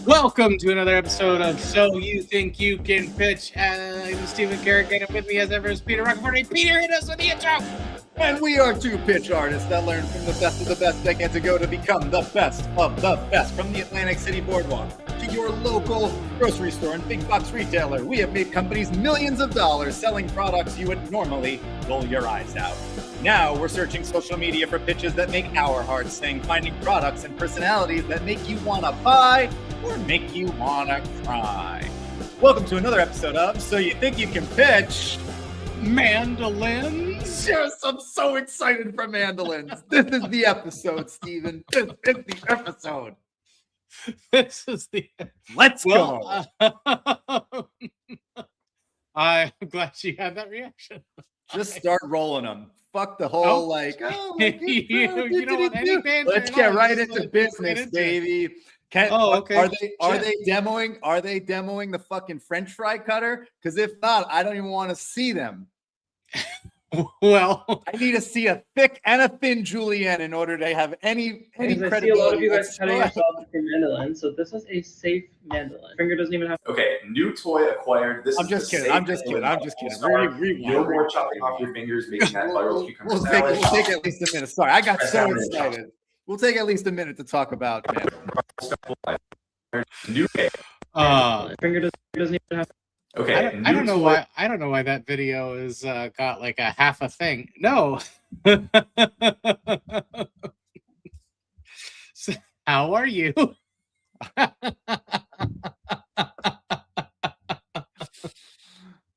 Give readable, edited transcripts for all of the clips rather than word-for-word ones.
Welcome to another episode of So You Think You Can Pitch. I'm Stephen Carrigan, and with me as ever is Peter Rockeforte. Peter, hit us with the intro! And we are two pitch artists that learned from the best of the best decades ago to become the best of the best. From the Atlantic City Boardwalk to your local grocery store and big box retailer, we have made companies millions of dollars selling products you would normally roll your eyes out. Now we're searching social media for pitches that make our hearts sing, finding products and personalities that make you want to buy or make you want to cry. Welcome to another episode of So You Think You Can Pitch Mandolins. Yes, I'm so excited for Mandolins. This is the episode, Steven. This is the episode. This is the... Let's go. I'm glad you had that reaction. Just start rolling them. Fuck the whole you don't want any banter. Let's get right into business, baby. Okay. Are they demoing the fucking French fry cutter? Because if not, I don't even want to see them. Well, I need to see a thick and a thin julienne in order to have any credibility. I see a lot of you guys cutting yourselves for mandolin, so this is a safe mandolin. Finger doesn't even have. Okay, new toy acquired. I'm just kidding. I'm just kidding. No more chopping off your fingers, making that viral cucumber salad. We'll take at least a minute. Sorry, I got so excited. We'll take at least a minute to talk about mandolin. New Finger doesn't even have. Okay, I don't know why. I don't know why that video is got like a half a thing. No. So, how are you?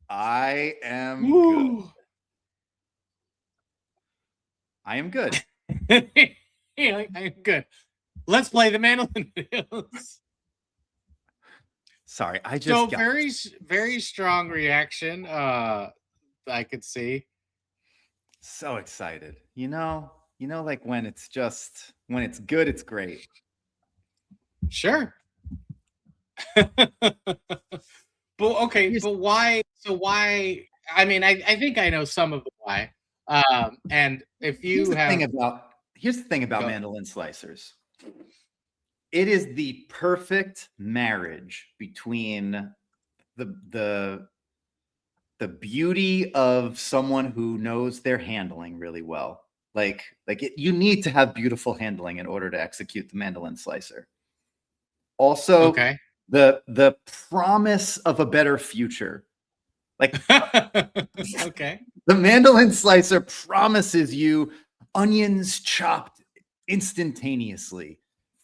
I am good. I am good. I'm good. Let's play the mandolin videos. Sorry, I just very strong reaction. I could see. So excited. You know, like when it's good, it's great. Sure. But okay, but why? So why? I mean, I think I know some of the why. And if you here's the thing about mandolin slicers. It is the perfect marriage between the beauty of someone who knows their handling really well. You need to have beautiful handling in order to execute the mandolin slicer. Also, okay. The promise of a better future. Okay. The mandolin slicer promises you onions chopped instantaneously.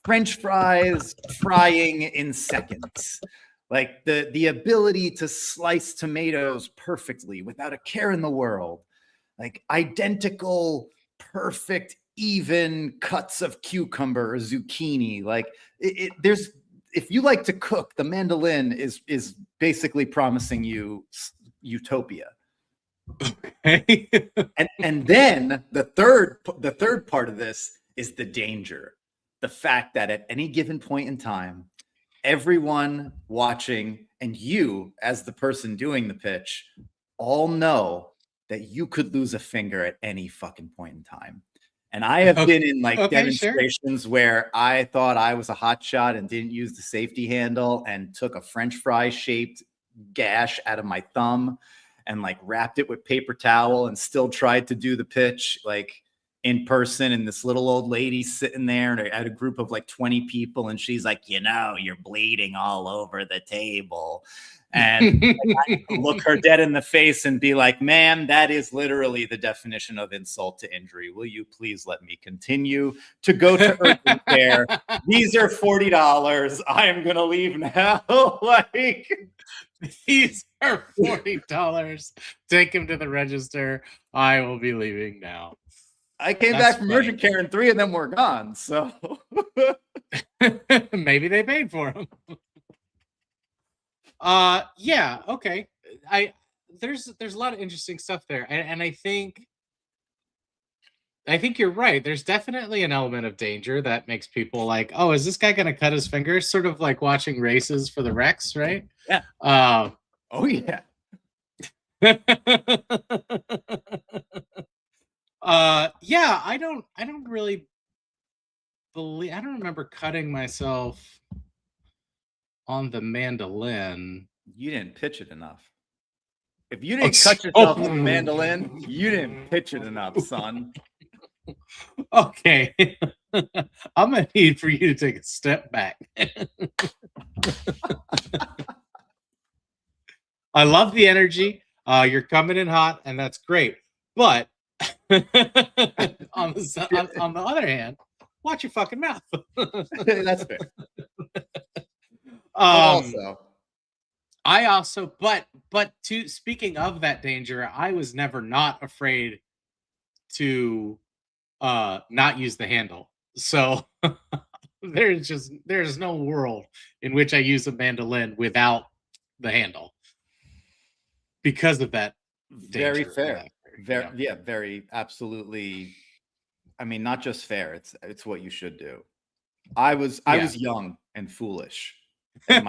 French fries frying in seconds, like the ability to slice tomatoes perfectly without a care in the world, like identical, perfect, even cuts of cucumber or zucchini. Like if you like to cook, the mandolin is basically promising you utopia. Okay. and then the third part of this is the danger. The fact that at any given point in time, everyone watching and you as the person doing the pitch all know that you could lose a finger at any fucking point in time. And I have been in demonstrations where I thought I was a hot shot and didn't use the safety handle and took a French fry shaped gash out of my thumb and wrapped it with paper towel and still tried to do the pitch in person, and this little old lady sitting there at a group of 20 people, and she's like, you're bleeding all over the table. And I look her dead in the face and be like, ma'am, that is literally the definition of insult to injury. Will you please let me continue to go to urgent care? These are $40. I am going to leave now. These are $40. Take him to the register. I will be leaving now. I came back from urgent care and 3 of them were gone. So maybe they paid for them. Yeah, okay. There's a lot of interesting stuff there, and I think you're right. There's definitely an element of danger that makes people like, oh, is this guy gonna cut his fingers? Sort of like watching races for the Rex, right? Yeah. Oh yeah. Yeah, I don't really believe, I don't remember cutting myself on the mandolin. You didn't pitch it enough. If you didn't cut yourself with a mandolin, you didn't pitch it enough, son. Okay. I'm gonna need for you to take a step back. I love the energy. You're coming in hot, and that's great. But on the other hand, watch your fucking mouth. That's fair. I also, but to speaking of that danger, I was never not afraid to not use the handle. So there's no world in which I use a mandolin without the handle because of that very danger. fair. Very absolutely. I mean, not just fair. It's what you should do. I was young and foolish. And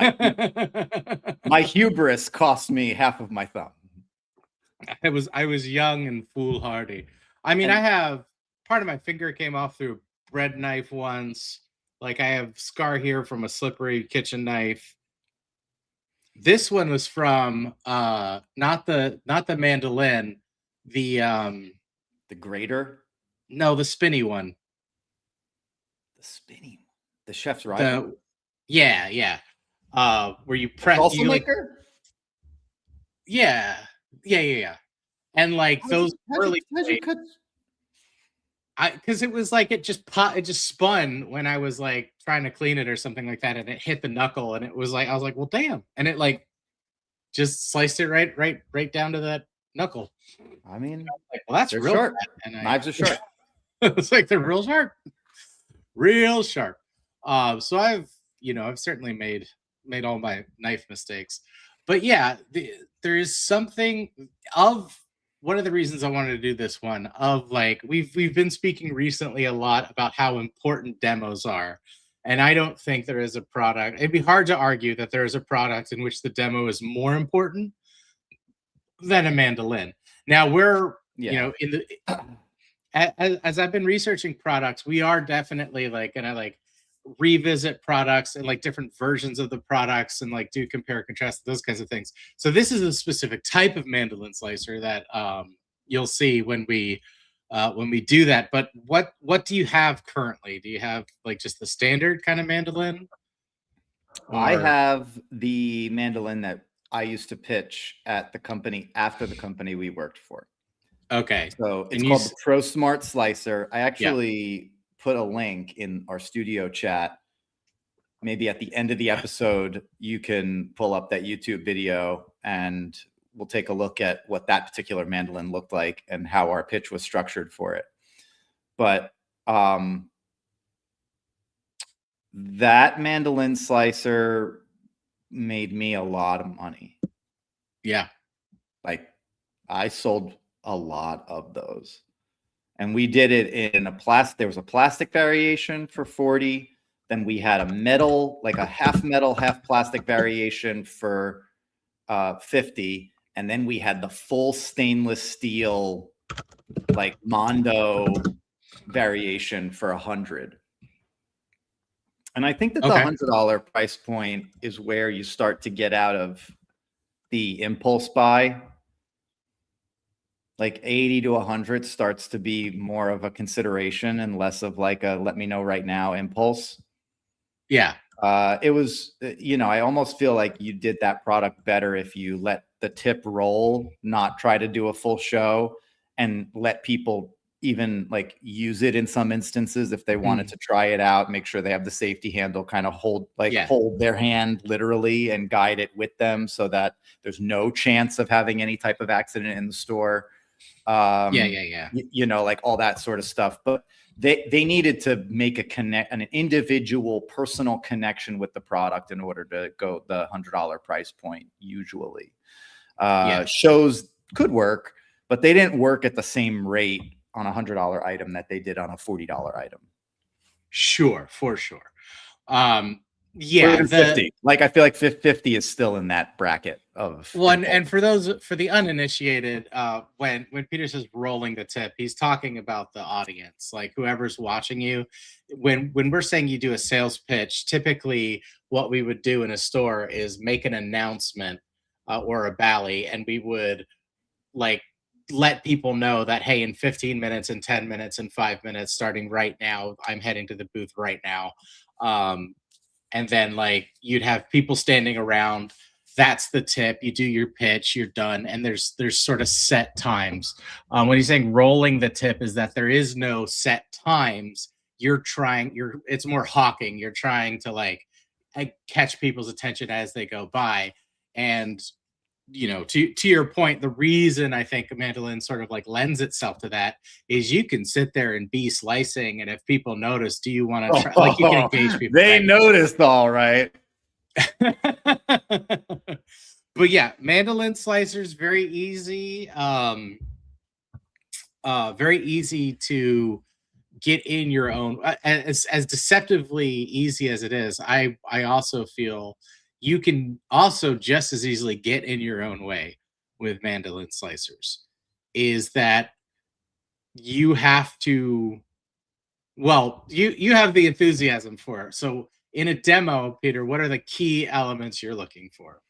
my hubris cost me half of my thumb. I was young and foolhardy. I mean, I have part of my finger came off through a bread knife once. Like I have scar here from a slippery kitchen knife. This one was from not the mandolin, the grater. No, the spinny one. The chef's right. Yeah. Where you press salsa maker? Yeah. And like those early because it was like it just spun when I was like trying to clean it or something like that, and it hit the knuckle, and it was like I was like, well, damn, and it like just sliced it right down to that knuckle. I mean, like, well, that's real sharp. Knives are sharp. It's like they're real sharp. So I've certainly made all my knife mistakes, but yeah, there is something of one of the reasons I wanted to do this one of like we've been speaking recently a lot about how important demos are, and I don't think there is a product. It'd be hard to argue that there is a product in which the demo is more important than a mandolin. Now we're in the as I've been researching products, we are definitely like gonna like revisit products and like different versions of the products and like do compare and contrast those kinds of things. So this is a specific type of mandolin slicer that you'll see when we do that. But what do you have currently? Do you have like just the standard kind of mandolin? I have the mandolin that I used to pitch at the company after the company we worked for. Okay. So it's called the Pro Smart Slicer. I actually put a link in our studio chat. Maybe at the end of the episode, you can pull up that YouTube video and we'll take a look at what that particular mandolin looked like and how our pitch was structured for it. But that mandolin slicer made me a lot of money. Yeah. Like I sold a lot of those. And we did it in a plastic. There was a plastic variation for 40. Then we had a metal, like a half metal, half plastic variation for 50. And then we had the full stainless steel, like Mondo variation for 100. And I think that the $100 price point is where you start to get out of the impulse buy. Like 80 to 100 starts to be more of a consideration and less of like a let me know right now impulse. Yeah. It was, I almost feel like you did that product better if you let the tip roll, not try to do a full show, and let people even like use it in some instances if they wanted to try it out, make sure they have the safety handle, kind of hold their hand literally and guide it with them so that there's no chance of having any type of accident in the store. Like all that sort of stuff. But they needed to make an individual personal connection with the product in order to go the $100 price point. Usually shows could work, but they didn't work at the same rate on a $100 item that they did on a $40 item. Sure, for sure. Yeah, 50. Like I feel like 50 is still in that bracket of one. And for the uninitiated, when Peter says rolling the tip, he's talking about the audience, like whoever's watching you. When we're saying you do a sales pitch, typically what we would do in a store is make an announcement or a bally, and we would like let people know that, hey, in 15 minutes and 10 minutes and 5 minutes starting right now, I'm heading to the booth right now. And then like you'd have people standing around. That's the tip. You do your pitch, you're done, and there's sort of set times. When he's saying rolling the tip, is that there is no set times. It's more hawking. You're trying to like catch people's attention as they go by. And to your point, the reason I think a mandolin sort of like lends itself to that is you can sit there and be slicing, and if people notice, do you want to try? Like you can engage people. They noticed, all right. But yeah, mandolin slicers, very easy. Very easy to get in your own. As deceptively easy as it is, I also feel you can also just as easily get in your own way with mandolin slicers. Is that you have to, well, you have the enthusiasm for it. So in a demo, Peter, what are the key elements you're looking for?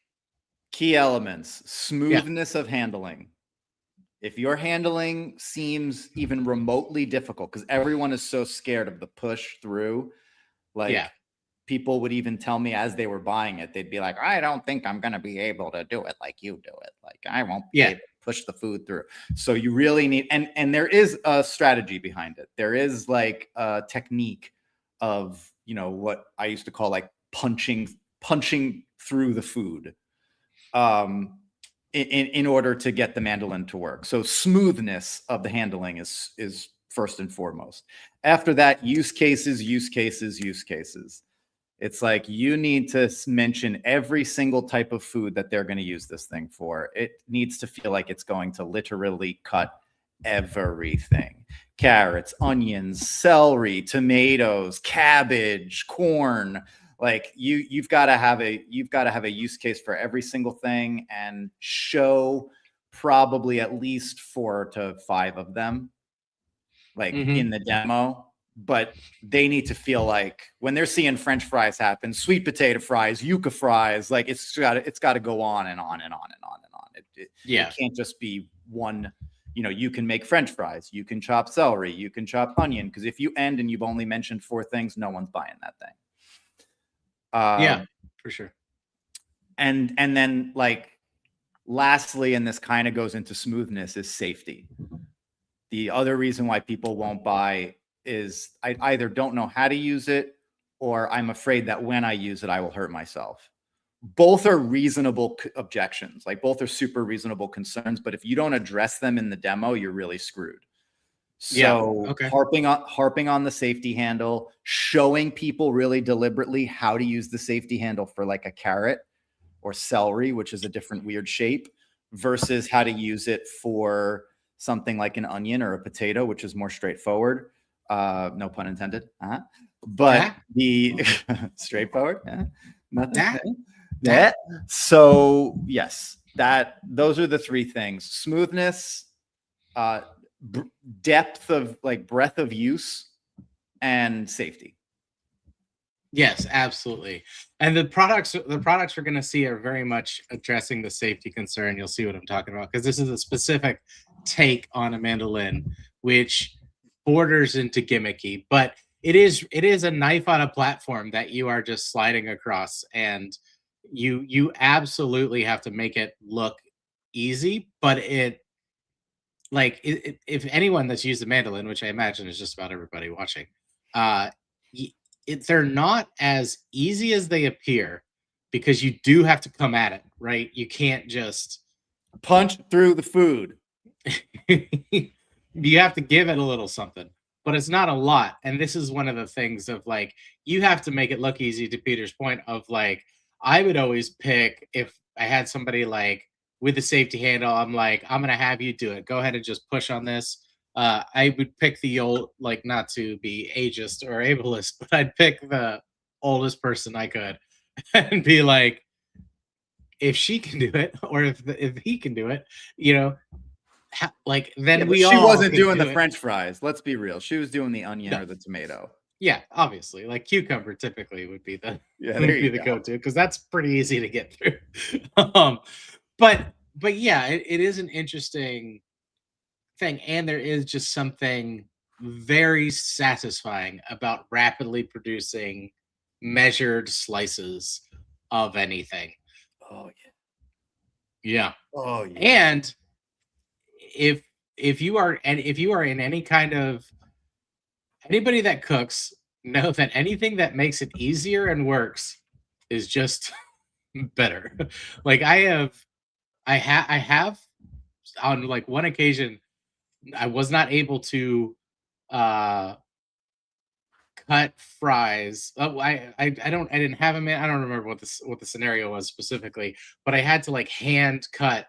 Key elements: smoothness of handling. If your handling seems even remotely difficult, because everyone is so scared of the push through, like people would even tell me as they were buying it, they'd be like, I don't think I'm going to be able to do it like you do it. Like I won't be able to push the food through. So you really need, and there is a strategy behind it. There is like a technique of, what I used to call like punching through the food in order to get the mandolin to work. So smoothness of the handling is first and foremost. After that, use cases. It's like you need to mention every single type of food that they're going to use this thing for. It needs to feel like it's going to literally cut everything. Carrots, onions, celery, tomatoes, cabbage, corn. Like you've got to have a use case for every single thing and show probably at least 4 to 5 of them like in the demo. But they need to feel like when they're seeing French fries happen, sweet potato fries, yuca fries, like it's got to go on and on and on and on and on. It can't just be one. You can make French fries, you can chop celery, you can chop onion. Because if you end and you've only mentioned 4 things, no one's buying that thing. Yeah, for sure. And then like lastly, and this kind of goes into smoothness, is safety. The other reason why people won't buy is I either don't know how to use it or I'm afraid that when I use it, I will hurt myself. Both are reasonable objections. Like both are super reasonable concerns. But if you don't address them in the demo, you're really screwed. So harping on the safety handle, showing people really deliberately how to use the safety handle for like a carrot or celery, which is a different weird shape, versus how to use it for something like an onion or a potato, which is more straightforward. No pun intended. But the straightforward. Nothing. That. So yes, those are the 3 things: smoothness, depth of like breadth of use, and safety. Yes, absolutely. And the products we're going to see are very much addressing the safety concern. You'll see what I'm talking about, because this is a specific take on a mandolin, which borders into gimmicky, but it is a knife on a platform that you are just sliding across, and you absolutely have to make it look easy. But if anyone that's used a mandolin, which I imagine is just about everybody watching, they're not as easy as they appear, because you do have to come at it, right? You can't just punch through the food. You have to give it a little something, but it's not a lot. And this is one of the things of like, you have to make it look easy, to Peter's point of like, I would always pick, if I had somebody like with the safety handle, I'm like, I'm going to have you do it. Go ahead and just push on this. I would pick the old, like, not to be ageist or ableist, but I'd pick the oldest person I could and be like, if she can do it, or if he can do it, you know, like then but we she all wasn't can doing do the it. French fries. Let's be real. She was doing the onion No. or the tomato. Yeah, obviously, like cucumber typically would be the Yeah, there you go. go-to because that's pretty easy to get through. um, but yeah, it is an interesting thing, and there is just something very satisfying about rapidly producing measured slices of anything. Oh yeah. Yeah. Oh yeah. And if you are in any kind of anybody that cooks, know that anything that makes it easier and works is just better. Like I have on like one occasion I was not able to uh cut fries. Oh, I didn't have them in. I don't remember what the scenario was specifically, but I had to like hand cut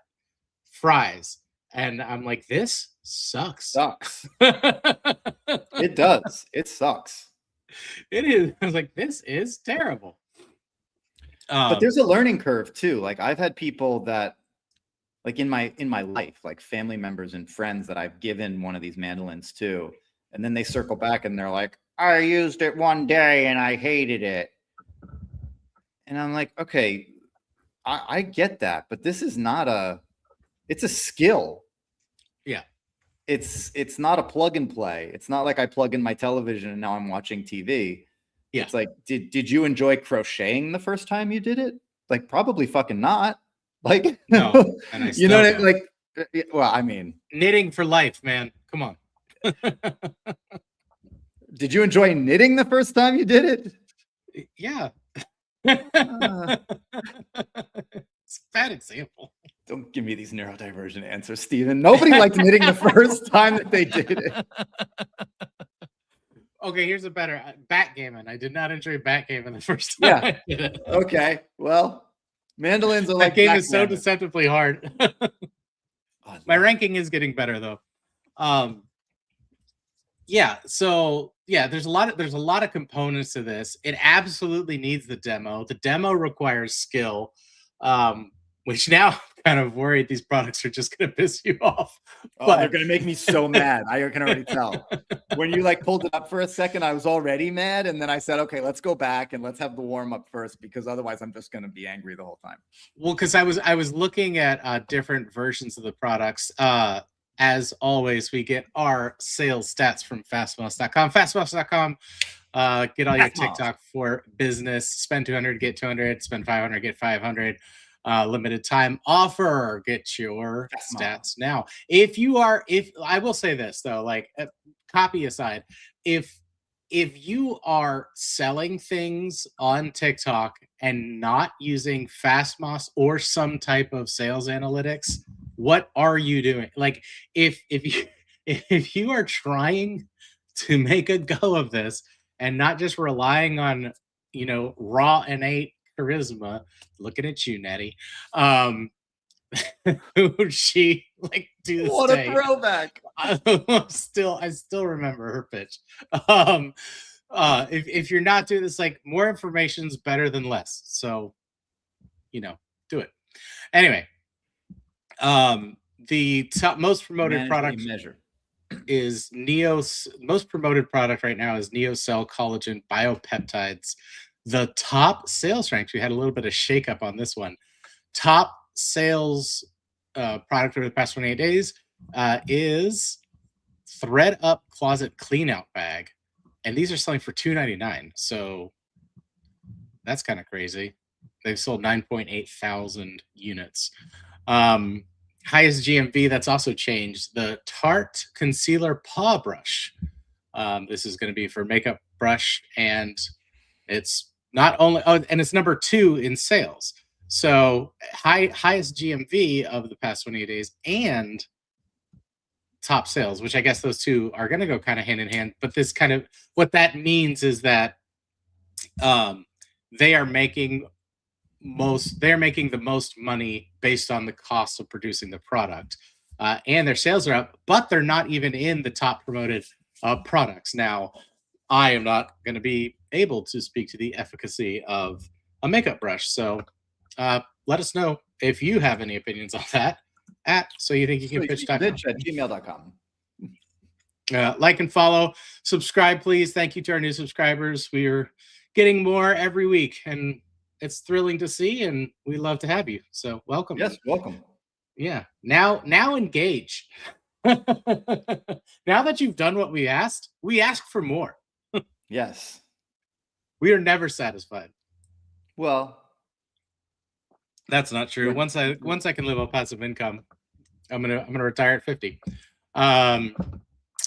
fries, and I'm like, this sucks. It does. It sucks. It is. I was like, this is terrible. But there's a learning curve too. Like I've had people that, like in my life, like family members and friends that I've given one of these mandolins to, and then they circle back and they're like, I used it one day and I hated it. And I'm like, okay, I get that, but this is not it's a skill. Yeah. It's not a plug and play. It's not like I plug in my television and now I'm watching TV. Yeah. It's like, did you enjoy crocheting the first time you did it? Like, probably fucking not. Like, no. And I you know what I mean? Like, well, I mean, knitting for life, man. Come on. Did you enjoy knitting the first time you did it? Yeah. It's a bad example. Don't give me these neurodivergent answers, Steven. Nobody liked knitting the first time that they did it. Okay, here's a better backgammon. I did not enjoy backgammon the first time. Yeah. I did it. Okay. Well, mandolins are That like game is so backgammon. deceptively hard. My ranking is getting better though. Yeah, so yeah, there's a lot of components to this. It absolutely needs the demo. The demo requires skill, which now I'm kind of worried these products are just going to piss you off. Oh, they're going to make me so mad. I can already tell. When you like pulled it up for a second, I was already mad. And then I said, okay, let's go back and let's have the warm up first, because otherwise I'm just going to be angry the whole time. Well, because I was looking at different versions of the products. As always, we get our sales stats from FastMoss.com. FastMoss.com. Get all your TikTok for business. Spend 200, get 200. Spend 500, get 500. Limited time offer. Get your stats now. If I will say this though, like copy aside, if you are selling things on TikTok and not using FastMoss or some type of sales analytics, what are you doing? Like if you are trying to make a go of this and not just relying on, raw innate charisma, looking at you, Nettie, who she like to this what day, a throwback. I still remember her pitch. If you're not doing this, like, more information is better than less, so do it anyway. The top most promoted product is most promoted product right now is NeoCell Collagen Biopeptides. The top sales ranks, we had a little bit of shakeup on this one. Top sales product over the past 28 days is Thread Up Closet Cleanout Bag, and these are selling for $2.99. So that's kind of crazy. They've sold 9.8 thousand units. Highest GMV, that's also changed. The Tarte Concealer Paw Brush. This is going to be for makeup brush, and it's not only and it's number 2 in sales. So highest GMV of the past 28 days and top sales, which I guess those two are going to go kind of hand in hand. But this kind of what that means is that they're making the most money based on the cost of producing the product, and their sales are up, but they're not even in the top promoted products. Now, I am not going to be able to speak to the efficacy of a makeup brush. So let us know if you have any opinions on that at so you think you can pitch.com. Bitch at gmail.com. Like and follow, subscribe, please. Thank you to our new subscribers. We are getting more every week, and it's thrilling to see, and we love to have you. So welcome. Yes, welcome. Yeah. Now engage. Now that you've done what we ask for more. Yes. We are never satisfied. Well, that's not true. Once I can live on passive income, I'm gonna retire at 50.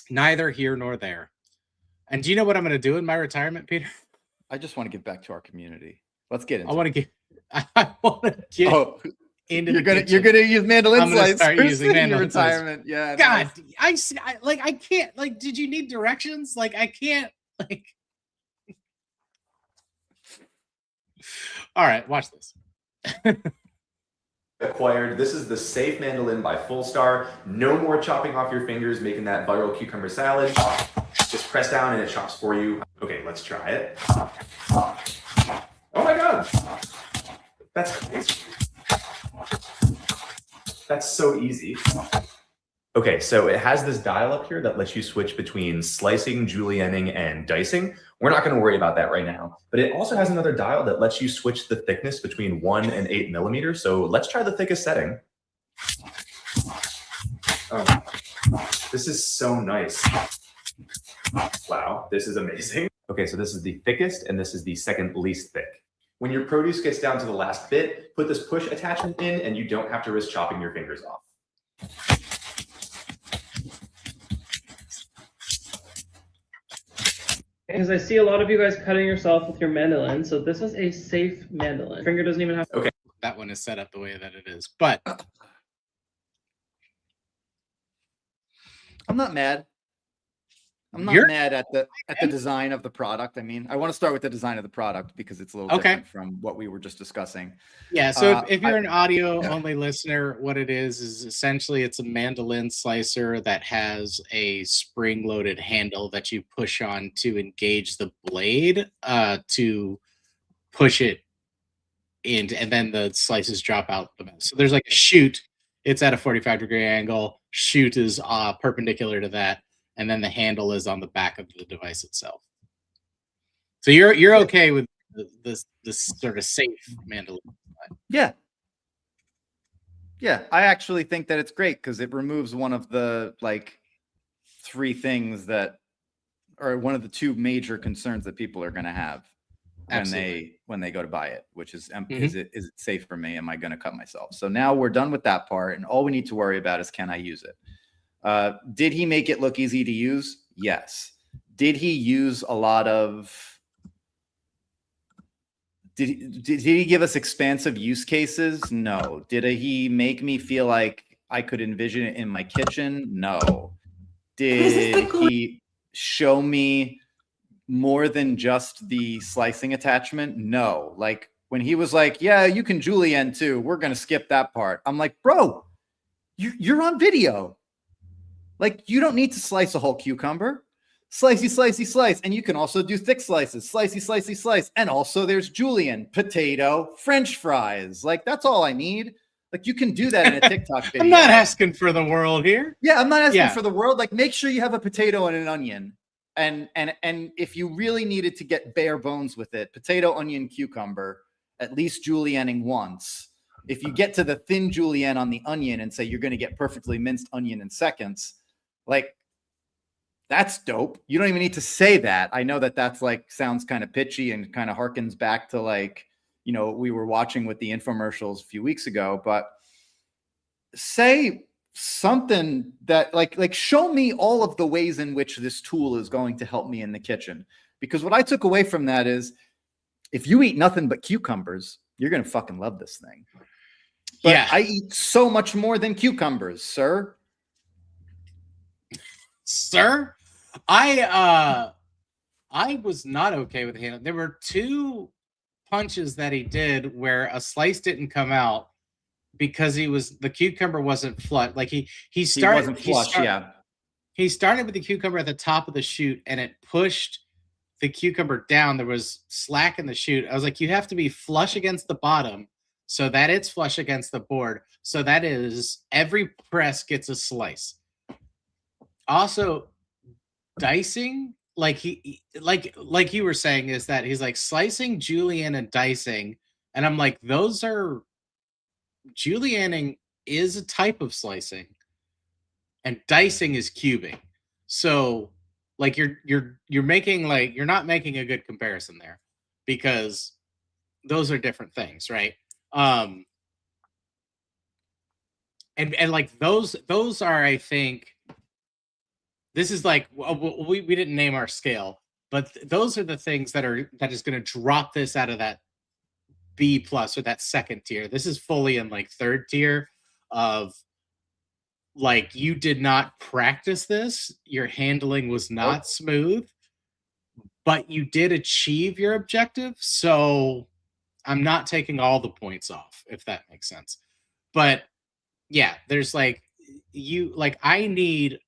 Neither here nor there. And do you know what I'm gonna do in my retirement, Peter? I just want to give back to our community. Let's get into I want to get into you're gonna use mandolin slice. I'm gonna start using mandolin retirement. Slice. Yeah. God, nice. I can't, like, did you need directions? Like, I can't, like. All right, watch this. Acquired. This is the Safe Mandolin by Full Star. No more chopping off your fingers, making that viral cucumber salad. Just press down and it chops for you. Okay, let's try it. Oh my God. That's crazy. That's so easy. Okay, so it has this dial up here that lets you switch between slicing, julienning, and dicing. We're not going to worry about that right now. But it also has another dial that lets you switch the thickness between 1 and 8 millimeters. So let's try the thickest setting. Oh, this is so nice. Wow, this is amazing. Okay, so this is the thickest, and this is the second least thick. When your produce gets down to the last bit, put this push attachment in, and you don't have to risk chopping your fingers off. Because I see a lot of you guys cutting yourself with your mandolin, so this is a safe mandolin. Finger doesn't even have to. Okay. That one is set up the way that it is, but I'm not mad. I'm not mad at the design of the product. I mean, I want to start with the design of the product because it's a little different from what we were just discussing. Yeah, so if you're an audio-only listener, what it is essentially it's a mandolin slicer that has a spring-loaded handle that you push on to engage the blade to push it in, and then the slices drop out the mouth. So there's like a chute. It's at a 45-degree angle. Chute is perpendicular to that. And then the handle is on the back of the device itself. So you're okay with this sort of safe mandolin? Yeah. Yeah, I actually think that it's great because it removes one of the like 3 things that are one of the 2 major concerns that people are going to have when they go to buy it, which is is it safe for me? Am I going to cut myself? So now we're done with that part, and all we need to worry about is can I use it? Did he make it look easy to use? Yes. Did he use a lot of? Did he give us expansive use cases? No. Did he make me feel like I could envision it in my kitchen? No. Did he show me more than just the slicing attachment? No. Like when he was like, yeah, you can julienne too. We're going to skip that part. I'm like, bro, you're on video. Like you don't need to slice a whole cucumber. Slicey, slicey, slice. And you can also do thick slices. Slicey, slicey, slice. And also there's julienne, potato, French fries. Like that's all I need. Like you can do that in a TikTok video. I'm not asking for the world here. Yeah, I'm not asking for the world. Like make sure you have a potato and an onion. And if you really needed to get bare bones with it, potato, onion, cucumber, at least julienning once. If you get to the thin julienne on the onion and say you're going to get perfectly minced onion in seconds, like that's dope. You don't even need to say that. I know that that's like sounds kind of pitchy and kind of harkens back to like, you know, we were watching with the infomercials a few weeks ago, but say something that like show me all of the ways in which this tool is going to help me in the kitchen. Because what I took away from that is if you eat nothing but cucumbers, you're going to fucking love this thing. But yeah, I eat so much more than cucumbers, sir. Sir, I was not okay with the handle. There were 2 punches that he did where a slice didn't come out because the cucumber wasn't flush. Like he started wasn't flush. He started with the cucumber at the top of the chute and it pushed the cucumber down, there was slack in the chute. I was like, you have to be flush against the bottom so that it's flush against the board. So that is every press gets a slice. Also, dicing, like like you were saying, is that he's like slicing, julienne, and dicing, and I'm like, those are julienning is a type of slicing, and dicing is cubing. So like you're making like you're not making a good comparison there because those are different things, right? And like those are, I think, this is like we didn't name our scale, but those are the things that is going to drop this out of that B plus or that second tier. This is fully in like third tier of like, you did not practice this, your handling was not smooth, but you did achieve your objective. So I'm not taking all the points off, if that makes sense. But yeah, there's like I need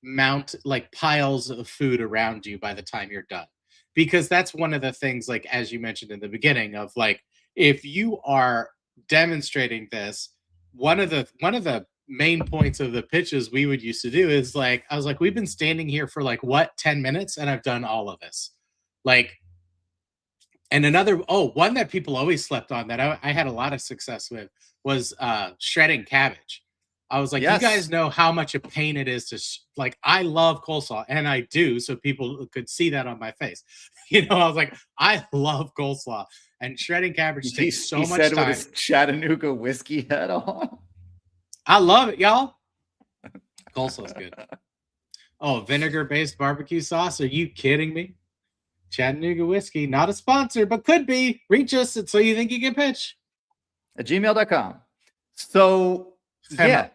like piles of food around you by the time you're done, because that's one of the things, like as you mentioned in the beginning, of like, if you are demonstrating this, one of the main points of the pitches we would used to do is like, I was like, we've been standing here for like what, 10 minutes and I've done all of this. Like, and another, one that people always slept on that I had a lot of success with was shredding cabbage. I was like, yes. You guys know how much a pain it is to like, I love coleslaw, and I do, so people could see that on my face. You know, I was like, I love coleslaw, and shredding cabbage takes so much time. He said with his Chattanooga whiskey hat on. I love it, y'all. Coleslaw's good. Oh, vinegar-based barbecue sauce? Are you kidding me? Chattanooga whiskey, not a sponsor, but could be. Reach us at So You Think You Can Pitch at gmail.com. So yeah,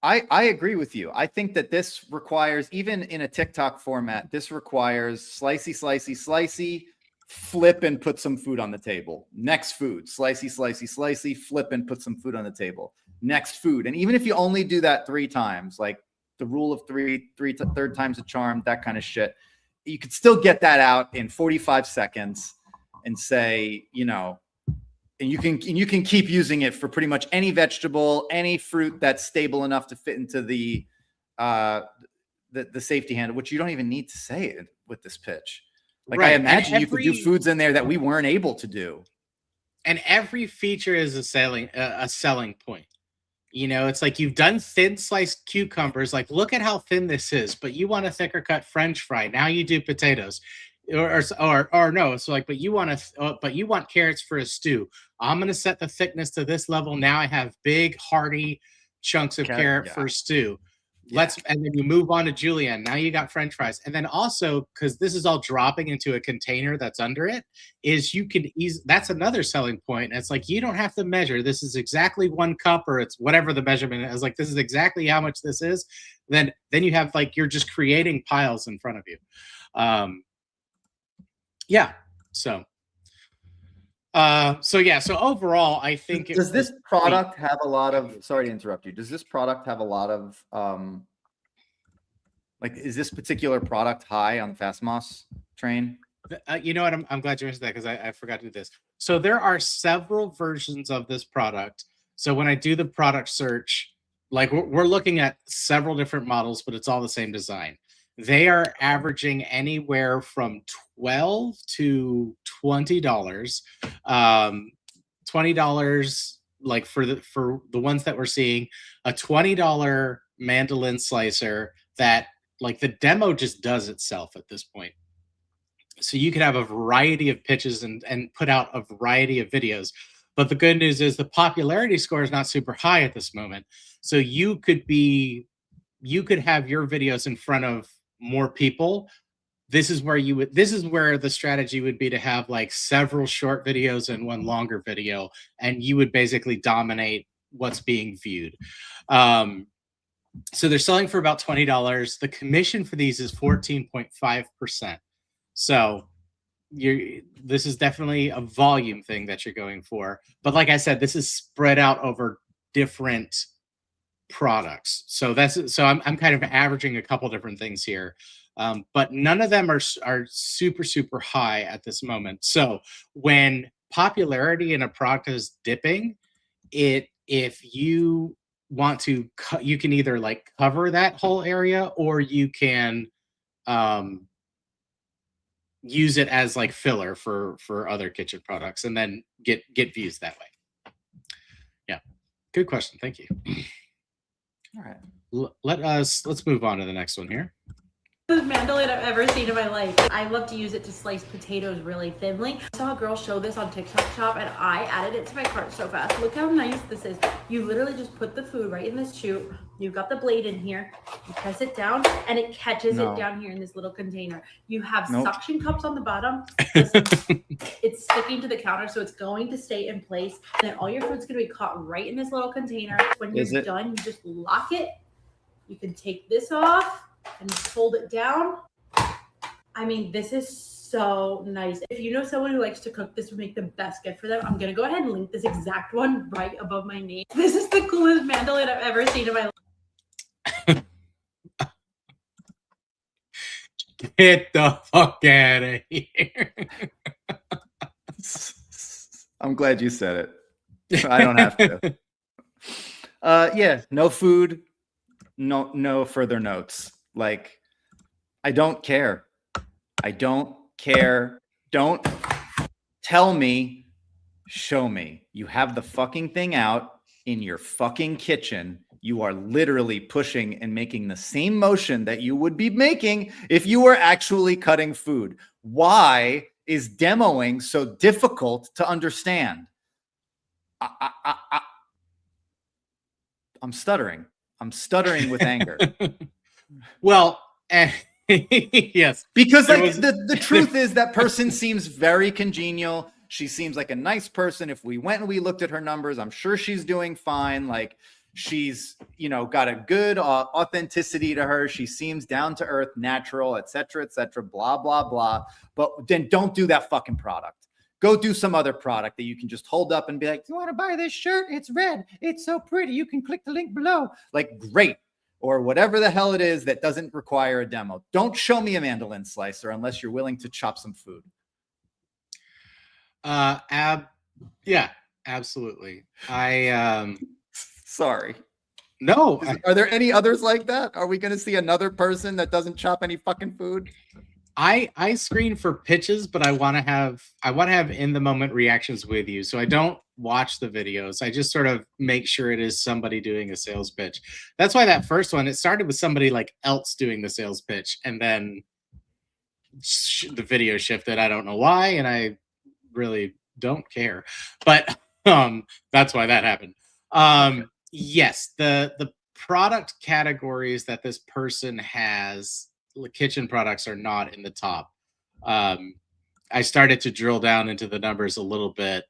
I agree with you. I think that this requires, even in a TikTok format, this requires slicey, flip and put some food on the table. Next food, slicey, flip and put some food on the table. Next food. And even if you only do that 3 times, like the rule of third time's a charm, that kind of shit, you could still get that out in 45 seconds and say, you know, and you can keep using it for pretty much any vegetable, any fruit that's stable enough to fit into the safety handle, which you don't even need to say it with this pitch. Like, right. I imagine you could do foods in there that we weren't able to do. And every feature is a selling point. You know, it's like, you've done thin sliced cucumbers. Like, look at how thin this is, but you want a thicker cut French fry. Now you do potatoes. Or no, so like, but you want carrots for a stew. I'm going to set the thickness to this level. Now I have big, hearty chunks of carrot for stew. And then you move on to julienne. Now you got French fries. And then also, because this is all dropping into a container that's under it, is you can that's another selling point. It's like, you don't have to measure. This is exactly 1 cup, or it's whatever the measurement is. Like, this is exactly how much this is. Then you have, like, you're just creating piles in front of you. Yeah. So overall, I think does this product have a lot of, sorry to interrupt you. Does this product have a lot of, like, is this particular product high on the FastMoss train? You know what? I'm glad you mentioned that, because I forgot to do this. So there are several versions of this product. So when I do the product search, like, we're looking at several different models, but it's all the same design. They are averaging anywhere from $12 to $20. $20, like, for the ones that we're seeing, a $20 mandolin slicer that, like, the demo just does itself at this point. So you could have a variety of pitches and put out a variety of videos. But the good news is the popularity score is not super high at this moment. So you could have your videos in front of more people. This is where the strategy would be to have, like, several short videos and 1 longer video, and you would basically dominate what's being viewed. So they're selling for about $20. The commission for these is 14.5%. So this is definitely a volume thing that you're going for. But like I said, this is spread out over different products. So I'm kind of averaging a couple different things here. but none of them are super super high at this moment. So when popularity in a product is dipping, if you want to you can either like cover that whole area, or you can um use it as like filler for other kitchen products and then get views that way. Yeah, good question, thank you. All right. Let's move on to the next one here. The mandolin I've ever seen in my life. I love to use it to slice potatoes really thinly. I saw a girl show this on TikTok Shop and I added it to my cart so fast. Look how nice this is. You literally just put the food right in this chute. You've got the blade in here. You press it down and it catches it down here in this little container. You have suction cups on the bottom. It's sticking to the counter, so it's going to stay in place. And then all your food's going to be caught right in this little container. When you're done, you just lock it. You can take this off and fold it down. I mean, this is so nice. If you know someone who likes to cook, this would make the best gift for them. I'm gonna go ahead and link this exact one right above my name. This is the coolest mandolin I've ever seen in my life. Get the fuck out of here. I'm glad you said it. I don't have to. Yeah, no food, no further notes. Like, I don't care. I don't care. Don't tell me, show me. You have the fucking thing out in your fucking kitchen. You are literally pushing and making the same motion that you would be making if you were actually cutting food. Why is demoing so difficult to understand? I'm stuttering. I'm stuttering with anger. Well, yes, because like the truth is that person seems very congenial. She seems like a nice person. If we went and we looked at her numbers, I'm sure she's doing fine. Like, she's, got a good authenticity to her. She seems down to earth, natural, etc., blah, blah, blah. But then don't do that fucking product. Go do some other product that you can just hold up and be like, you want to buy this shirt? It's red. It's so pretty. You can click the link below. Like, great. Or whatever the hell it is that doesn't require a demo. Don't show me a mandolin slicer unless you're willing to chop some food. Yeah, absolutely. Sorry. No. Are there any others like that? Are we going to see another person that doesn't chop any fucking food? I screen for pitches, but I want to have in the moment reactions with you. So I don't watch the videos. I just sort of make sure it is somebody doing a sales pitch. That's why that first one, it started with somebody like else doing the sales pitch, and then the video shifted. I don't know why, and I really don't care. But that's why that happened. Yes, the product categories that this person has, kitchen products, are not in the top. I started to drill down into the numbers a little bit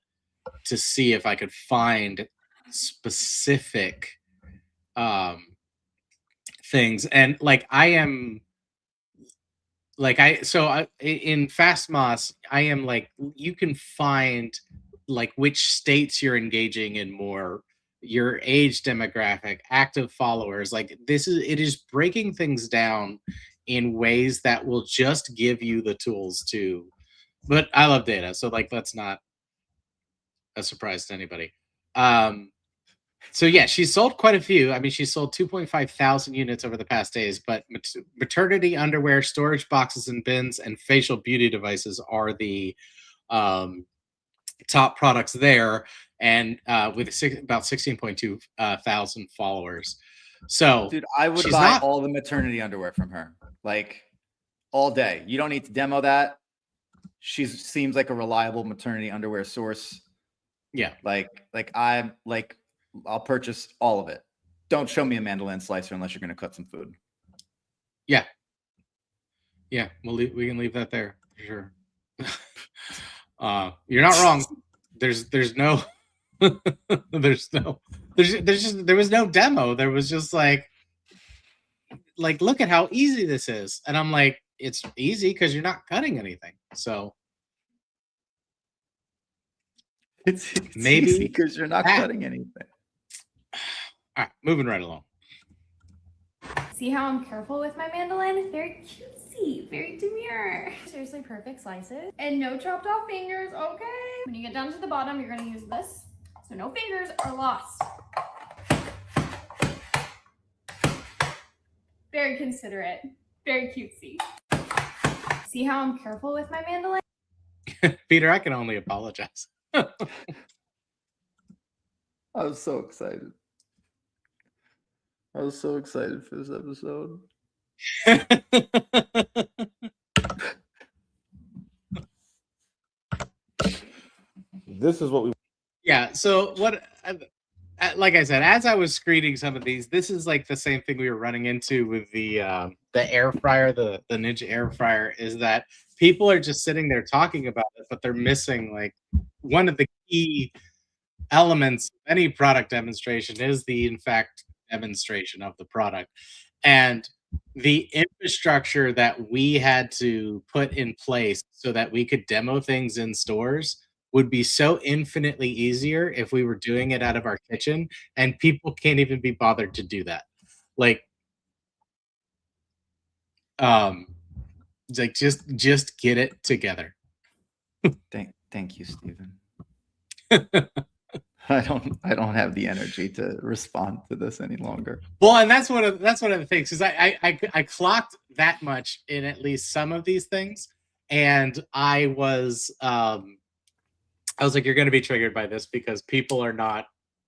to see if I could find specific things. And like, in FastMoss, I am like, you can find like which states you're engaging in more, your age demographic, active followers. Like, it is breaking things down in ways that will just give you the tools to, but I love data. So like, that's not a surprise to anybody. So yeah, she sold quite a few. I mean, she sold 2.5 thousand units over the past days, but maternity underwear, storage boxes and bins, and facial beauty devices are the top products there, and with about 16.2 thousand followers. So dude, I would buy all the maternity underwear from her, like, all day. You don't need to demo that. She seems like a reliable maternity underwear source. Yeah. I'll purchase all of it. Don't show me a mandolin slicer unless you're going to cut some food. Yeah. Yeah. We can leave that there for sure. You're not wrong. There was no demo. There was just like, look at how easy this is. And I'm like, it's easy because you're not cutting anything. So it's maybe easy because you're not cutting anything. All right, moving right along. See how I'm careful with my mandolin? Very cutesy, very demure. Seriously, perfect slices. And no chopped off fingers, okay? When you get down to the bottom, you're gonna use this. So no fingers are lost. Very considerate, very cutesy. See how I'm careful with my mandolin? Peter, I can only apologize. I was so excited. I was so excited for this episode. This is what we. Yeah. So what? Like I said, as I was screening some of these, this is like the same thing we were running into with the air fryer, the Ninja air fryer, is that people are just sitting there talking about it, but they're missing like one of the key elements of any product demonstration is the in fact demonstration of the product. And the infrastructure that we had to put in place so that we could demo things in stores would be so infinitely easier if we were doing it out of our kitchen, and people can't even be bothered to do that. Like it's like just get it together. Thank you, Stephen. I don't have the energy to respond to this any longer. Well, and that's one of the things, because I clocked that much in at least some of these things, and I was like, you're going to be triggered by this because people are not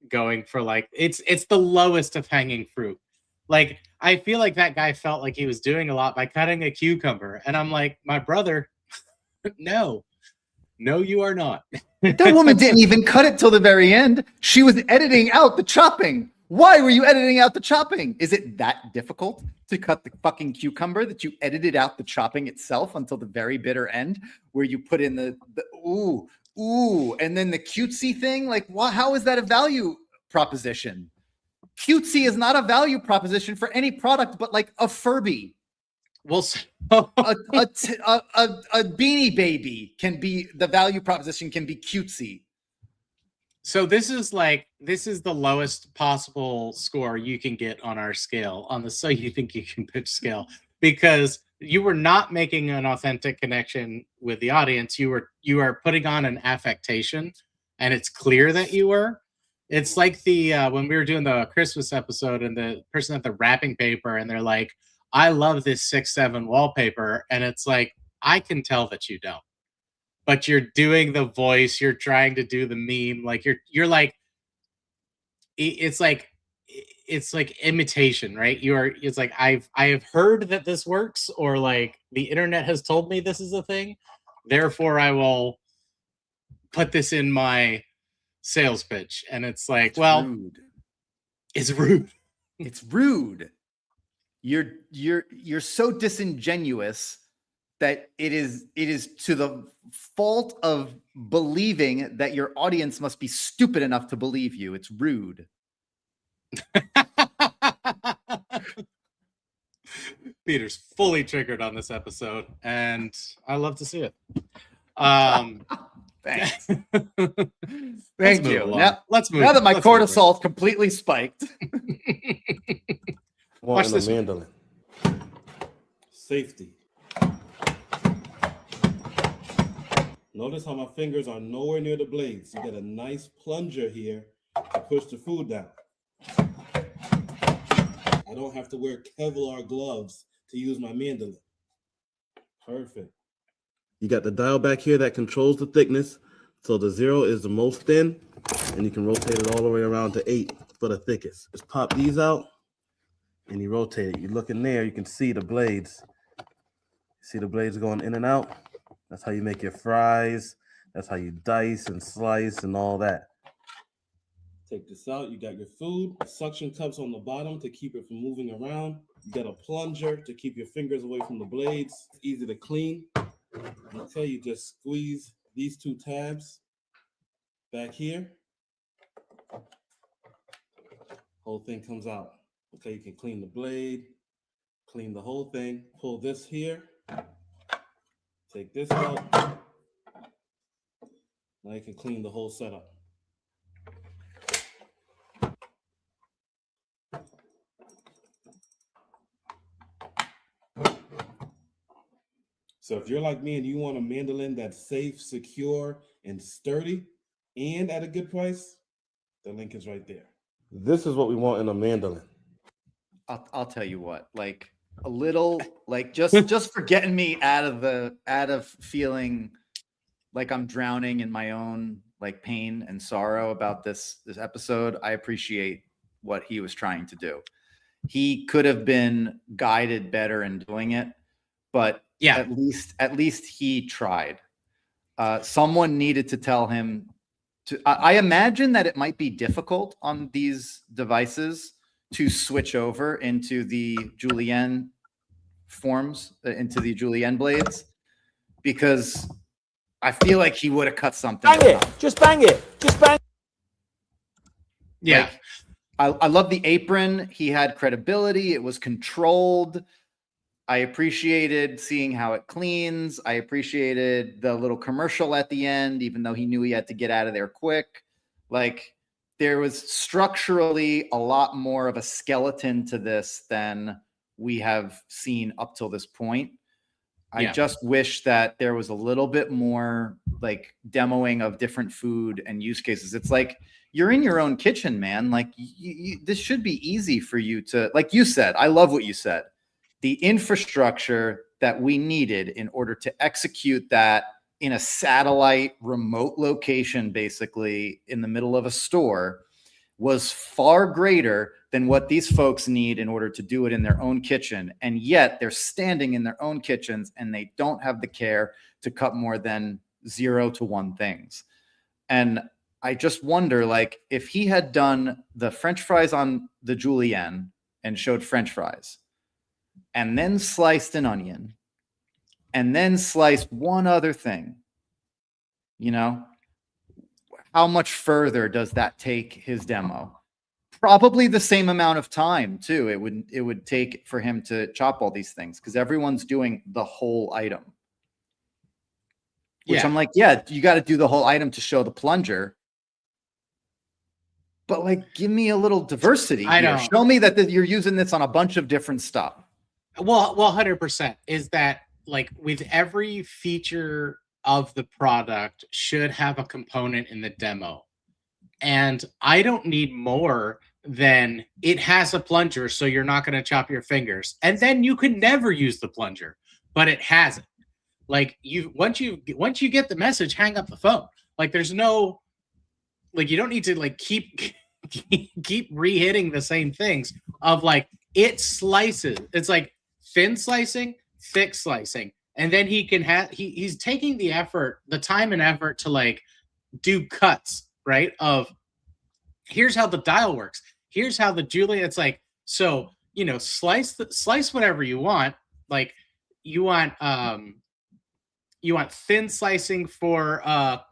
going for like it's the lowest of hanging fruit. Like I feel like that guy felt like he was doing a lot by cutting a cucumber, and I'm like, my brother, no, you are not. That woman didn't even cut it till the very end. She was editing out the chopping. Why were you editing out the chopping? Is it that difficult to cut the fucking cucumber that you edited out the chopping itself until the very bitter end, where you put in the ooh, and then the cutesy thing? Like, how is that a value proposition? Cutesy is not a value proposition for any product, but like a Furby. Well, a Beanie Baby can be, the value proposition can be cutesy. So this is the lowest possible score you can get on our scale, on the So You Think You Can Pitch scale, because you were not making an authentic connection with the audience. You are putting on an affectation, and it's clear that you were. It's like the when we were doing the Christmas episode, and the person at the wrapping paper, and they're like, I love this 6-7 wallpaper, and it's like, I can tell that you don't. But you're doing the voice, you're trying to do the meme, like you're like, it's like imitation, right? It's like I have heard that this works, or like the internet has told me this is a thing, therefore I will put this in my sales pitch. And it's like, rude. It's rude. It's rude. You're so disingenuous that it is to the fault of believing that your audience must be stupid enough to believe you. It's rude. Peter's fully triggered on this episode, and I love to see it. Thanks. Thank you. Let's move. Now that my cortisol's completely spiked. Watch this mandolin. Safety. Notice how my fingers are nowhere near the blades. You get a nice plunger here to push the food down. I don't have to wear Kevlar gloves to use my mandolin. Perfect. You got the dial back here that controls the thickness. So the 0 is the most thin, and you can rotate it all the way around to 8 for the thickest. Just pop these out, and you rotate it. You look in there, you can see the blades. See the blades going in and out? That's how you make your fries. That's how you dice and slice and all that. Take this out. You got your food. Suction cups on the bottom to keep it from moving around. You got a plunger to keep your fingers away from the blades. It's easy to clean. Okay, you just squeeze these 2 tabs back here. Whole thing comes out. Okay, you can clean the blade, clean the whole thing. Pull this here. Take this out. Now you can clean the whole setup. So if you're like me and you want a mandolin that's safe, secure, and sturdy, and at a good price, the link is right there. This is what we want in a mandolin. I'll tell you what, like a little, like just for getting me out of feeling like I'm drowning in my own like pain and sorrow about this episode. I appreciate what he was trying to do. He could have been guided better in doing it, but Yeah. at least he tried. Someone needed to tell him to. I imagine that it might be difficult on these devices to switch over into the julienne forms, into the julienne blades, because I feel like he would have cut something. Bang it! Just bang it! Just bang. Yeah. Like, I love the apron. He had credibility. It was controlled. I appreciated seeing how it cleans. I appreciated the little commercial at the end, even though he knew he had to get out of there quick. Like, there was structurally a lot more of a skeleton to this than we have seen up till this point. I just wish that there was a little bit more like demoing of different food and use cases. It's like, you're in your own kitchen, man. Like this should be easy for you to, like you said, I love what you said. The infrastructure that we needed in order to execute that in a satellite remote location, basically in the middle of a store, was far greater than what these folks need in order to do it in their own kitchen. And yet they're standing in their own kitchens and they don't have the care to cut more than 0 to 1 things. And I just wonder, like, if he had done the French fries on the julienne and showed French fries and then sliced an onion and then sliced one other thing, you know, how much further does that take his demo? Probably the same amount of time too. It would take for him to chop all these things because everyone's doing the whole item. Which I'm like, yeah, you got to do the whole item to show the plunger. But like, give me a little diversity here. Show me that you're using this on a bunch of different stuff. Well, 100% is that like with every feature of the product should have a component in the demo. And I don't need more than it has a plunger, so you're not going to chop your fingers. And then you could never use the plunger, but it has it. Like once you get the message, hang up the phone. Like there's no, like you don't need to like keep re-hitting the same things of like it slices. It's like thin slicing, thick slicing. And then he can have, he's taking the effort, the time and effort to like do cuts, right? Of here's how the dial works. Here's how the julienne, it's like, so, you know, slice whatever you want. Like you want thin slicing for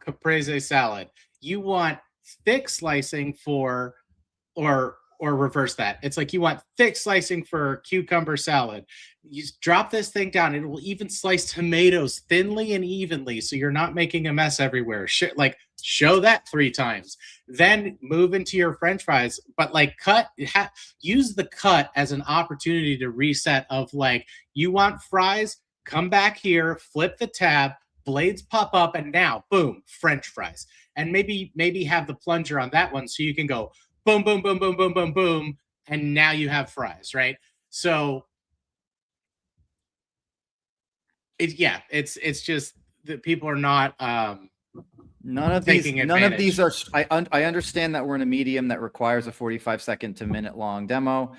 caprese salad. You want thick slicing for, or reverse that. It's like you want thick slicing for cucumber salad. You drop this thing down. It will even slice tomatoes thinly and evenly, so you're not making a mess everywhere. Like show that 3 times. Then move into your French fries, but like use the cut as an opportunity to reset. Of like, you want fries, come back here, flip the tab, blades pop up, and now boom, French fries. And maybe have the plunger on that one so you can go boom, boom, boom, boom, boom, boom, boom, and now you have fries, right? So it's just that people are not none of these are. I understand that we're in a medium that requires a 45-second to minute long demo.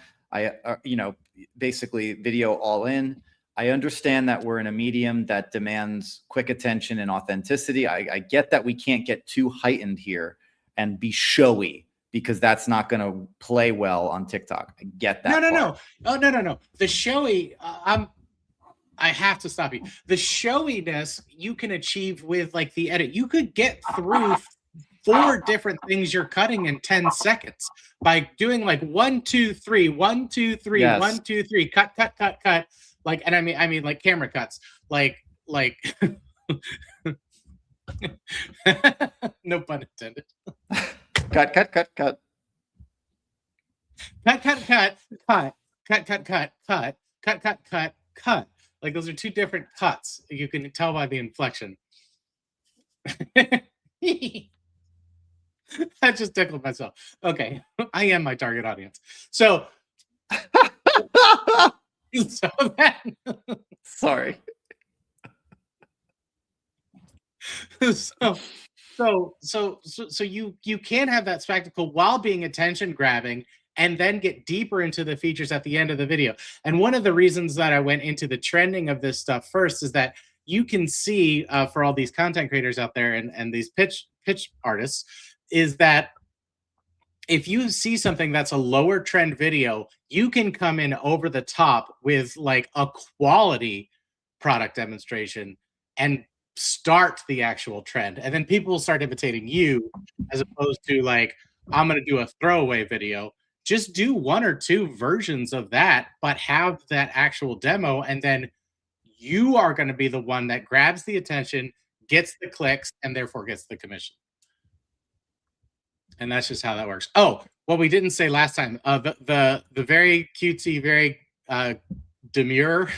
Basically video all in. I understand that we're in a medium that demands quick attention and authenticity. I get that we can't get too heightened here and be showy, because that's not going to play well on TikTok. I get that. No. Oh, no. The showy, I have to stop you. The showiness you can achieve with like the edit. You could get through 4 different things you're cutting in 10 seconds by doing like 1, 2, 3, 1, 2, 3, yes. 1, 2, 3, cut. Like, and I mean like camera cuts, like no pun intended. Cut. Like those are two different cuts. You can tell by the inflection. I just tickled myself. Okay, I am my target audience. So, so that, Sorry. so you can have that spectacle while being attention grabbing and then get deeper into the features at the end of the video. And one of the reasons that I went into the trending of this stuff first is that you can see for all these content creators out there and these pitch artists is that if you see something that's a lower trend video, you can come in over the top with like a quality product demonstration and start the actual trend. And then people will start imitating you as opposed to like, I'm going to do a throwaway video. Just do one or two versions of that, but have that actual demo. And then you are going to be the one that grabs the attention, gets the clicks, and therefore gets the commission. And that's just how that works. Oh, what we didn't say last time, the very cutesy, very demure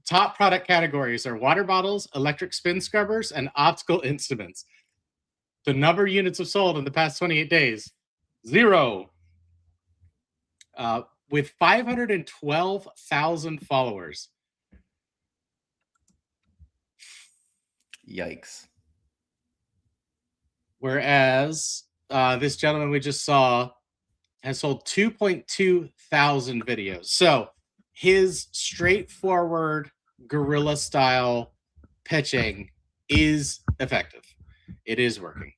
top product categories are water bottles, electric spin scrubbers, and optical instruments. The number of units have sold in the past 28 days, 0. With 512,000 followers. Yikes. Whereas this gentleman we just saw has sold 2.2 thousand videos. So his straightforward guerrilla style pitching is effective. It is working.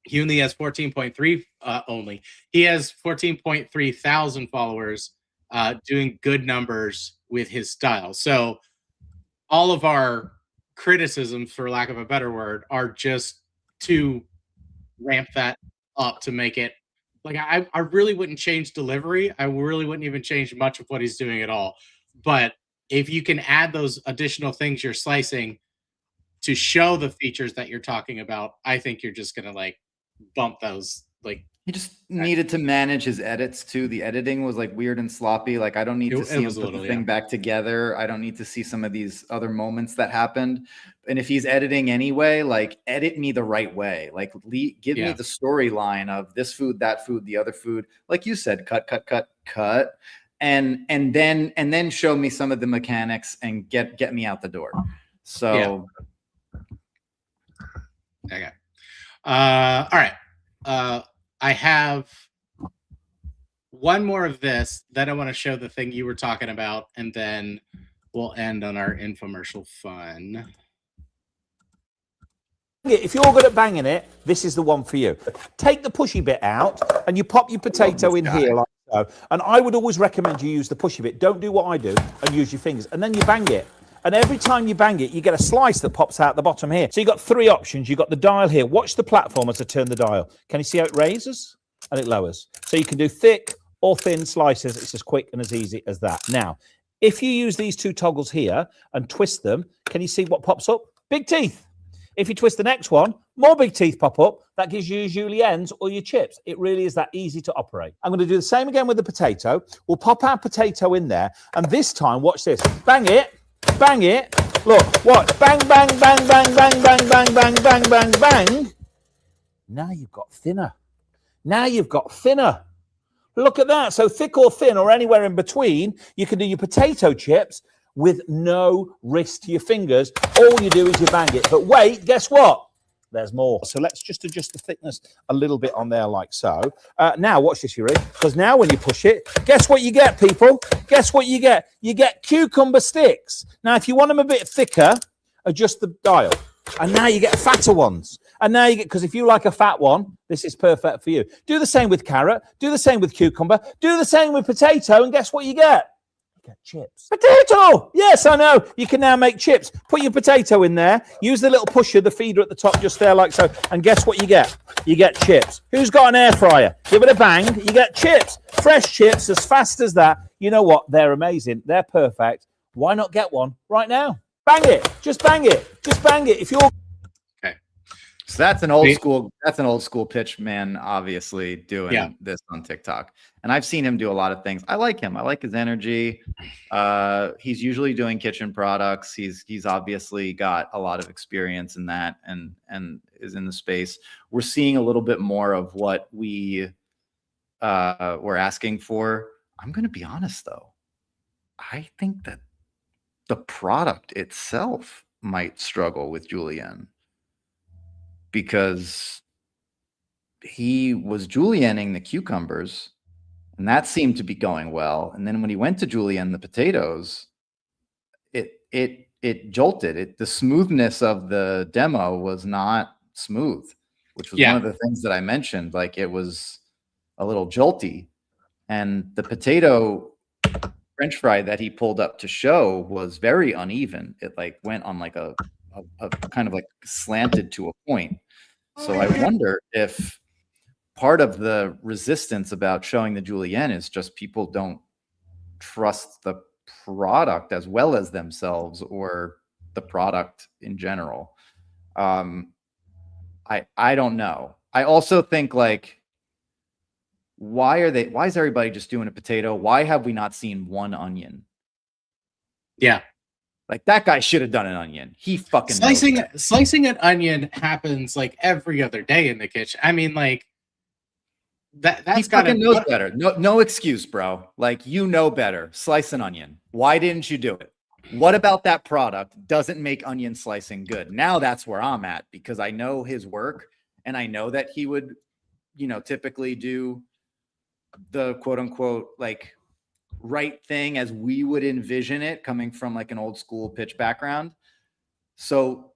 He only has 14.3 only. He has 14.3 thousand followers doing good numbers with his style. So all of our criticisms, for lack of a better word, are just to ramp that up to make it like I really wouldn't change delivery. I really wouldn't even change much of what he's doing at all. But if you can add those additional things you're slicing to show the features that you're talking about, I think you're just gonna like bump those. Like he just needed to manage his edits too. The editing was like weird and sloppy. Like I don't need to see him put the thing back together. I don't need to see some of these other moments that happened. And if he's editing anyway, like edit me the right way. Like give me the storyline of this food, that food, the other food. Like you said, cut, and then show me some of the mechanics and get me out the door. So okay. All right. I have one more of this. Then I want to show the thing you were talking about, and then we'll end on our infomercial fun. If you're good at banging it, this is the one for you. Take the pushy bit out, and you pop your potato in here like so. And I would always recommend you use the pushy bit. Don't do what I do and use your fingers. And then you bang it. And every time you bang it, you get a slice that pops out the bottom here. So you've got 3 options. You've got the dial here. Watch the platform as I turn the dial. Can you see how it raises and it lowers? So you can do thick or thin slices. It's as quick and as easy as that. Now, if you use these 2 toggles here and twist them, can you see what pops up? Big teeth. If you twist the next one, more big teeth pop up. That gives you juliennes or your chips. It really is that easy to operate. I'm going to do the same again with the potato. We'll pop our potato in there. And this time, watch this. Bang it. Bang it. Look, what? Bang, bang, bang, bang, bang, bang, bang, bang, bang, bang, bang. Now you've got thinner. Now you've got thinner. Look at that. So thick or thin or anywhere in between, you can do your potato chips with no risk to your fingers. All you do is you bang it. But wait, guess what? There's more. So let's just adjust the thickness a little bit on there like so. Now, watch this, you ready? Because now when you push it, guess what you get, people? Guess what you get? You get cucumber sticks. Now, if you want them a bit thicker, adjust the dial. And now you get fatter ones. And now you get, because if you like a fat one, this is perfect for you. Do the same with carrot. Do the same with cucumber. Do the same with potato. And guess what you get? Get chips. Potato! Yes, I know. You can now make chips. Put your potato in there. Use the little pusher, the feeder at the top just there like so. And guess what you get? You get chips. Who's got an air fryer? Give it a bang. You get chips. Fresh chips as fast as that. You know what? They're amazing. They're perfect. Why not get one right now? Bang it. Just bang it. Just bang it. If you're... Okay. So that's an old school. That's an old school pitch man, obviously doing this on TikTok. And I've seen him do a lot of things. I like him. I like his energy. He's usually doing kitchen products. He's obviously got a lot of experience in that, and is in the space. We're seeing a little bit more of what we were asking for. I'm going to be honest though. I think that the product itself might struggle with Julienne, because he was julienning the cucumbers and that seemed to be going well. And then when he went to julienne the potatoes, it jolted it. The smoothness of the demo was not smooth, which was one of the things that I mentioned. Like, it was a little jolty, and the potato French fry that he pulled up to show was very uneven. It like went on like a kind of like slanted to a point. So I wonder if part of the resistance about showing the julienne is just people don't trust the product as well as themselves, or the product in general. I don't know. I also think, like, why is everybody just doing a potato? Why have we not seen one onion? Yeah. Like, that guy should have done an onion. He fucking slicing an onion happens like every other day in the kitchen. I mean, like, that's got to knows better. No excuse, bro. Like, you know better. Slice an onion. Why didn't you do it? What about that product doesn't make onion slicing good? Now that's where I'm at, because I know his work, and I know that he would, typically do the quote unquote like right thing as we would envision it, coming from like an old school pitch background. So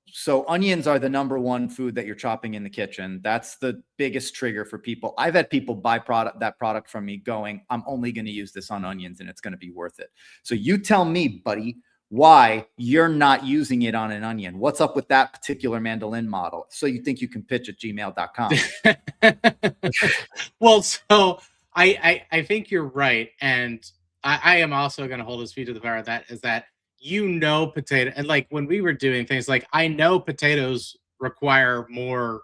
onions are the number one food that you're chopping in the kitchen. That's the biggest trigger for people. I've had people buy that product from me going, I'm only going to use this on onions and it's going to be worth it. So you tell me, buddy, why you're not using it on an onion. What's up with that particular mandolin model? So you think you can pitch at gmail.com. Well, so I think you're right. And I am also going to hold his feet to the fire. That is that, potato. And like, when we were doing things, like, I know potatoes require more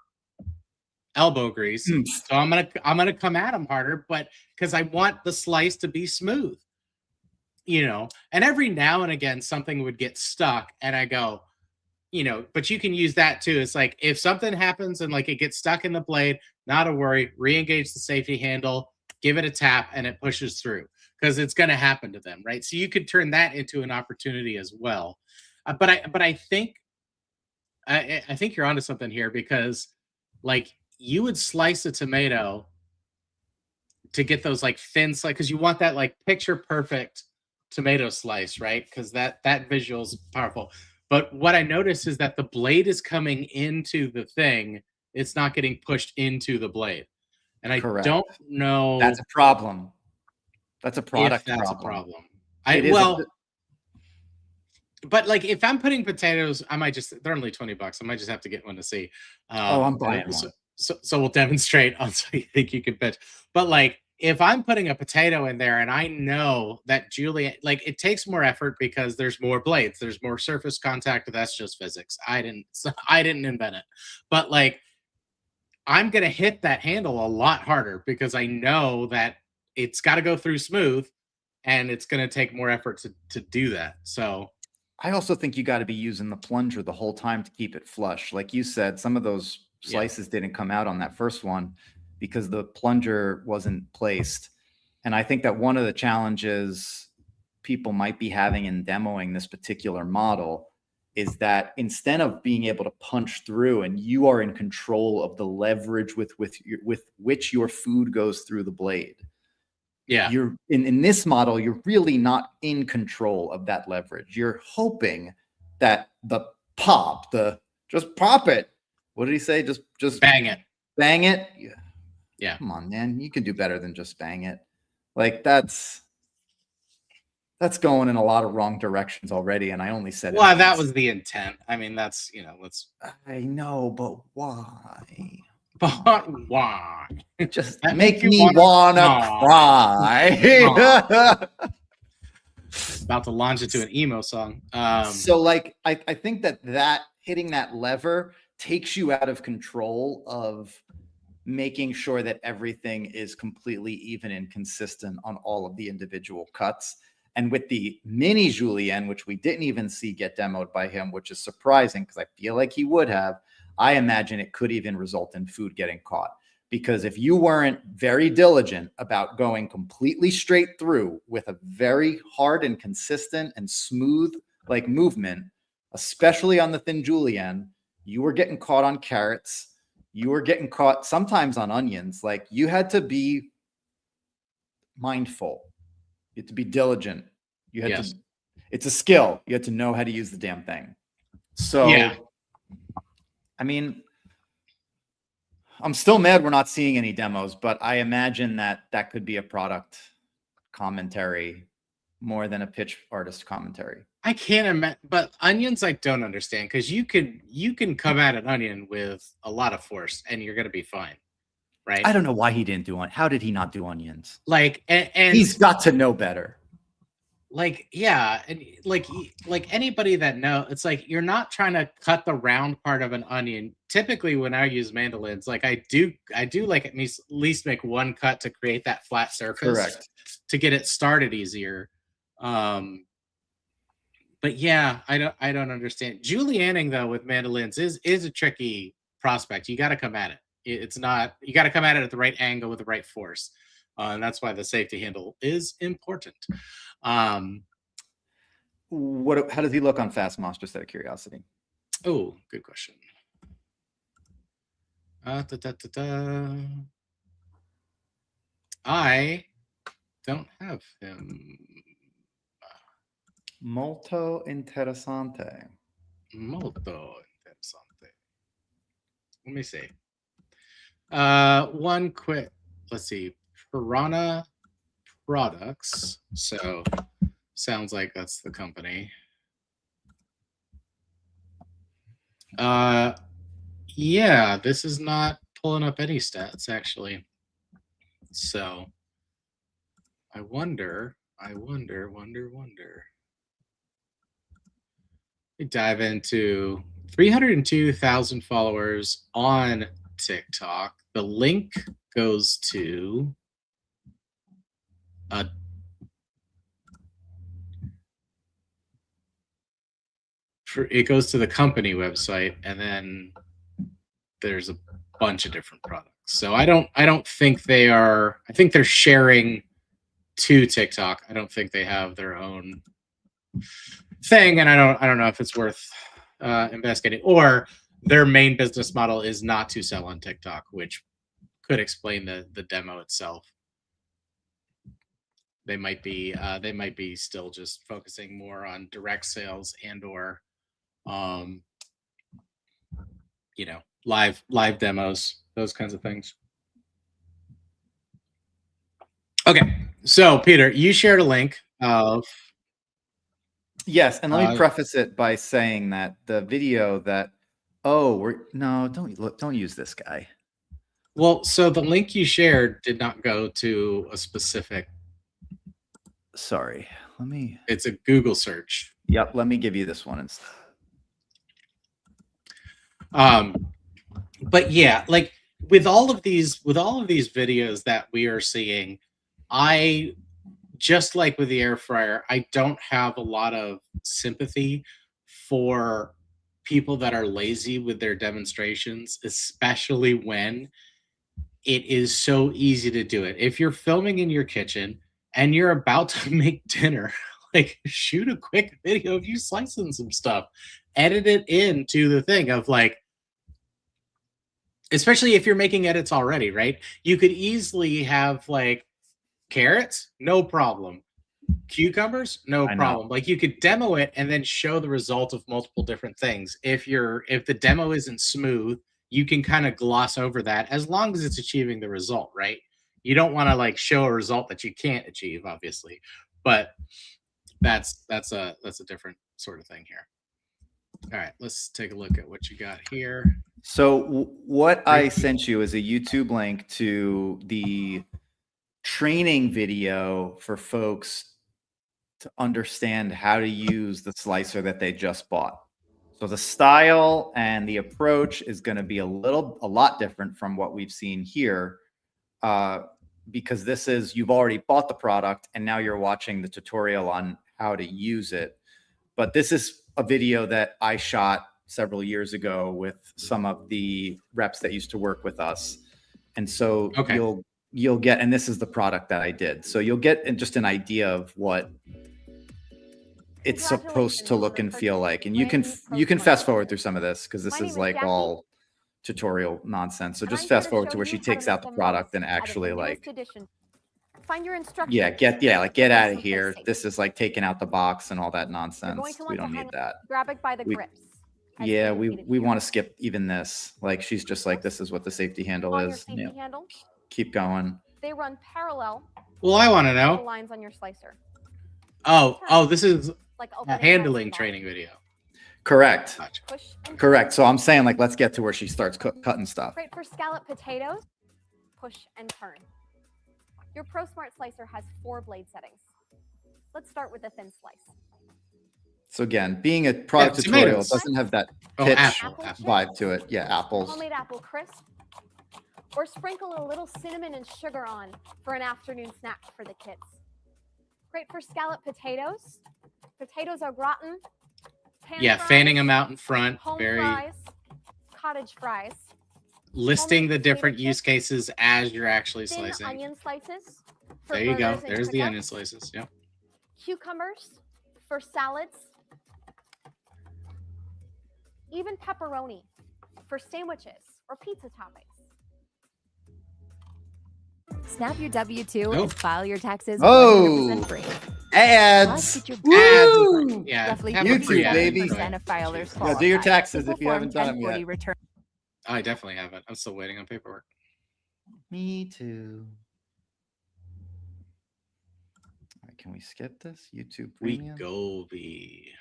elbow grease. So I'm going to come at them harder, but because I want the slice to be smooth, and every now and again, something would get stuck and I go, but you can use that too. It's like, if something happens and like it gets stuck in the blade, not a worry, re-engage the safety handle, give it a tap, and it pushes through, because it's going to happen to them, right? So you could turn that into an opportunity as well. But I think you're onto something here, because like, you would slice a tomato to get those like thin slice, because you want that like picture perfect tomato slice, right? Because that visual is powerful. But what I noticed is that the blade is coming into the thing; it's not getting pushed into the blade. And I don't know. That's a problem. That's a product that's problem. a problem. But like, if I'm putting potatoes, they're only $20. I might just have to get one to see. I'm buying one. So we'll demonstrate on so you think you can pitch. But like, if I'm putting a potato in there and I know that like, it takes more effort because there's more blades, there's more surface contact. That's just physics. I didn't invent it. But like, I'm going to hit that handle a lot harder because I know that it's got to go through smooth, and it's going to take more effort to do that. So I also think you got to be using the plunger the whole time to keep it flush. Like you said, some of those slices didn't come out on that first one because the plunger wasn't placed. And I think that one of the challenges people might be having in demoing this particular model is that instead of being able to punch through, and you are in control of the leverage with which your food goes through the blade. Yeah. You're in this model, you're really not in control of that leverage. You're hoping that just pop it. What did he say? Just bang it. Bang it. Yeah. Come on, man. You can do better than just bang it. Like, that's going in a lot of wrong directions already. And I only said well, that was the intent. I mean, that's, I know, but why? But why? Just make me wanna cry. About to launch into an emo song. So like, I think that hitting that lever takes you out of control of making sure that everything is completely even and consistent on all of the individual cuts. And with the mini julienne, which we didn't even see get demoed by him, which is surprising because I feel like he would have, I imagine it could even result in food getting caught. Because if you weren't very diligent about going completely straight through with a very hard and consistent and smooth like movement, especially on the thin julienne, you were getting caught on carrots. You were getting caught sometimes on onions. Like, you had to be mindful. You had to be diligent. You had to, it's a skill. You had to know how to use the damn thing. So, I mean, I'm still mad we're not seeing any demos, but I imagine that that could be a product commentary more than a pitch artist commentary. I can't imagine, but onions I don't understand, because you can come at an onion with a lot of force and you're gonna be fine, right? I don't know why he didn't do it. How did he not do onions? Like, and he's got to know better. Like, yeah, and like anybody that know, it's like you're not trying to cut the round part of an onion. Typically, when I use mandolins, like I do like at least make one cut to create that flat surface. Correct. To get it started easier. But yeah, I don't understand. Julienning though with mandolins is a tricky prospect. You got to come at it. It's not, you got to come at it at the right angle with the right force. And that's why the safety handle is important. How does he look on FastMoss, just out of curiosity? Oh, good question. I don't have him. Molto interessante. Molto interessante. Let me see. One quick, let's see. Piranha Products. So sounds like that's the company. Yeah, this is not pulling up any stats actually. So I wonder. We dive into 302,000 followers on TikTok. The link goes to it goes to the company website, and then there's a bunch of different products. So I don't think they are. I think they're sharing to TikTok. I don't think they have their own thing, and I don't know if it's worth investigating, or their main business model is not to sell on TikTok, which could explain the demo itself. They might be still just focusing more on direct sales and or you know, live demos, those kinds of things. Okay, so Peter, you shared a link of. Yes, and let me preface it by saying that the video that don't use this guy. Well, so the link you shared did not go to a specific. Sorry, let me. It's a Google search. Yep, let me give you this one instead. But yeah, like with all of these videos that we are seeing, I just like with the air fryer, I don't have a lot of sympathy for people that are lazy with their demonstrations, especially when it is so easy to do it. If you're filming in your kitchen and you're about to make dinner, like shoot a quick video of you slicing some stuff, edit it into the thing of like, especially if you're making edits already, right? You could easily have like carrots, no problem. Cucumbers, no problem. Like you could demo it and then show the result of multiple different things. If the demo isn't smooth, you can kind of gloss over that as long as it's achieving the result, right? You don't want to like show a result that you can't achieve, obviously, but that's a different sort of thing here. All right, let's take a look at what you got here. So what I sent you is a YouTube link to the training video for folks to understand how to use the slicer that they just bought. So the style and the approach is going to be a lot different from what we've seen here, because this is, you've already bought the product and now you're watching the tutorial on how to use it. But this is a video that I shot several years ago with some of the reps that used to work with us. And so you'll get, and this is the product that I did. So you'll get just an idea of what it's supposed to look and feel like. And you can fast forward through some of this because this is like all tutorial nonsense. So just fast forward to where she takes out the product and actually like, find your instructions. get out of here. This is like taking out the box and all that nonsense. We don't need that. Grab it by the grips. Yeah, we want to skip even this. Like she's just like, this is what the safety handle is. Safety handle, Keep going. they run parallel Well, I want to to the know. lines on your slicer. Oh, this is Like a opening handling basketball. training video. Correct. Gotcha. Push and Correct. So I'm saying like, let's get to where she starts cutting stuff. Great for scallop potatoes. Push and turn. Your Pro Smart slicer has 4 blade settings. Let's start with a thin slice. So again, being a product Yeah, tutorial, it tomatoes. doesn't have that Oh, pitch apple. vibe to it. Yeah, apples. Homemade apple crisp. Or sprinkle a little cinnamon and sugar on for an afternoon snack for the kids. Great for scallop potatoes. Potatoes are gratin. Pan Yeah, fries, fanning them out in front. home Very fries, cottage fries. listing the homemade different potato use chips, cases as you're actually Thin slicing. onion slices. for There you go. burgers and There's the pickup. onion slices. Yep. Cucumbers for salads. Even pepperoni for sandwiches or pizza toppings. Snap your W-2 Nope. and file your taxes Oh. 100% free. Ads. Plus, get your Woo! Yeah. roughly have a YouTube, free ad. baby. 50% of filers Yeah, qualify. do your taxes Simple if you haven't Form done them 1040 yet. return. I definitely haven't. I'm still waiting on paperwork. Me too. All right, can we skip this? YouTube We Premium. go be.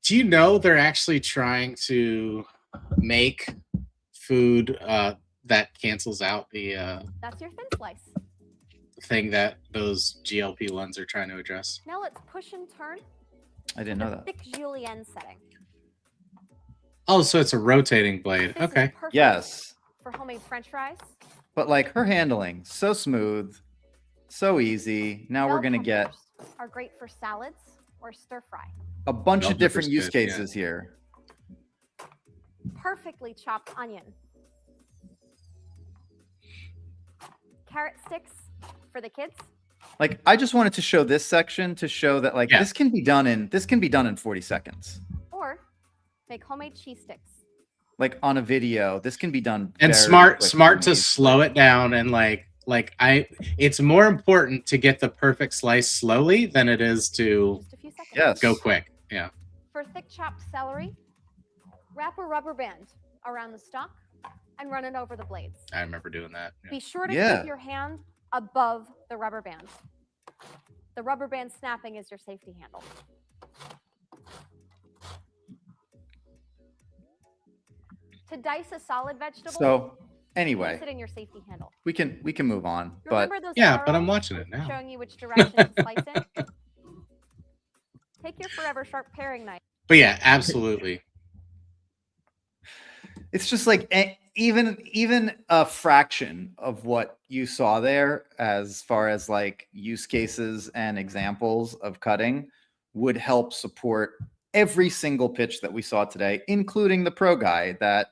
Do you know they're actually trying to make food that cancels out the That's your thin slice. thing that those GLP-1s are trying to address? Now let's push and turn. I didn't know that. Thick julienne setting. Oh, so it's a rotating blade. This is Okay. perfect Yes, For homemade French fries. but like her handling, so smooth, so easy. Now we're Bell gonna get peppers are great for salads or stir fry. a bunch Bell of different pepper's use good, yeah. cases here. Perfectly chopped onion. Carrot sticks for the kids. Like I just wanted to show this section to show that like Yeah. this can be done in 40 seconds. Or make homemade cheese sticks. Like on a video, this can be done. And very smart quickly. to slow it down and it's more important to get the perfect slice slowly than it is to Just a few seconds. Yes. go quick. Yeah. For thick chopped celery, wrap a rubber band around the stalk and run it over the blades. I remember doing that. Yeah. Be sure to Yeah. keep your hand above the rubber band. The rubber band snapping is your safety handle. To dice a solid vegetable, So place anyway, it in your safety handle. we can move on. But Remember those Yeah, but I'm arrows watching it now. showing you which direction to slice in? Take your forever sharp paring knife. But yeah, absolutely. it's just like even a fraction of what you saw there as far as like use cases and examples of cutting would help support every single pitch that we saw today, including the pro guy that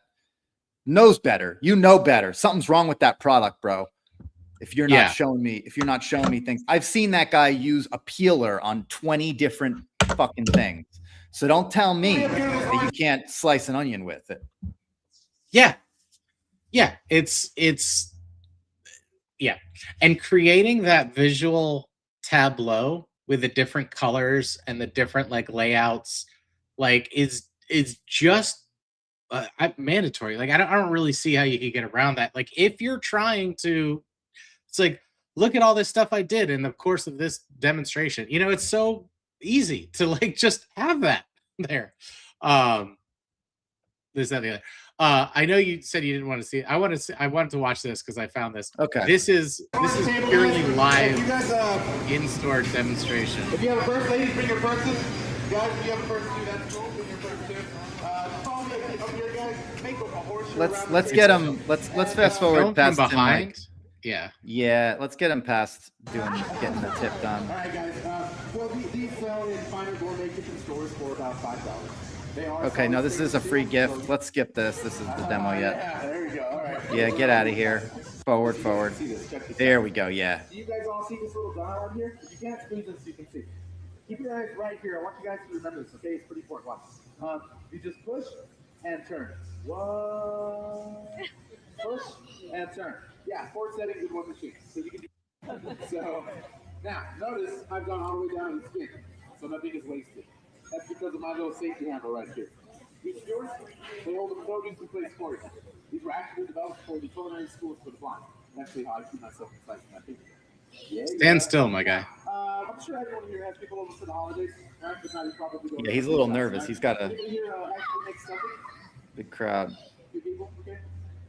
knows better. You know better. Something's wrong with that product, bro. If you're not Yeah. showing me things. I've seen that guy use a peeler on 20 different fucking things. So don't tell me that you can't slice an onion with it. Yeah. Yeah. It's yeah. And creating that visual tableau with the different colors and the different like layouts like is just mandatory. Like I don't really see how you could get around that. Like if you're trying to, it's like, look at all this stuff I did in the course of this demonstration. You know, it's so easy to like just have that there. This, that, the other. I know you said you didn't want to see it. I wanted to watch this because I found this. Okay. This is purely live in-store demonstration. If you have a purse, ladies, bring your purses. Guys, if you have a purse too, that's cool. Bring your purse too. Up here, guys. Make a horseshoe around Let's the get him. Let's fast forward Film past from him, behind. like, Yeah. yeah, let's get him past getting the tip done. All right, guys. Well, these sell in finer gourmet kitchen stores for about $5. They are Okay, no, this is a free gift. Let's skip this. This is the demo yet. Yeah, there we go. All right. Yeah, get out of here. Forward. See this, check this There out. we go. Yeah. Do you guys all see this little dial on here? If you can't squeeze this, you can see. Keep your eyes right here. I want you guys to remember this, okay? It's pretty important. Watch. You just push and turn. One. Push and turn. Yeah, 4 settings in one machine. So you can do. So now notice I've gone all the way down to the skin, so nothing is wasted. That's because of my little safety handle right here. These doors, they hold the produce in place for you. These were actually developed for the culinary schools for the blind. That's actually how I keep myself excited. I think. Yeah, Stand still, my guy. I'm sure everyone here has people over for the holidays, right? But now you probably don't. Yeah, he's a little nervous. He's got a Anybody here actually make stuffing? big crowd. Few people? Okay.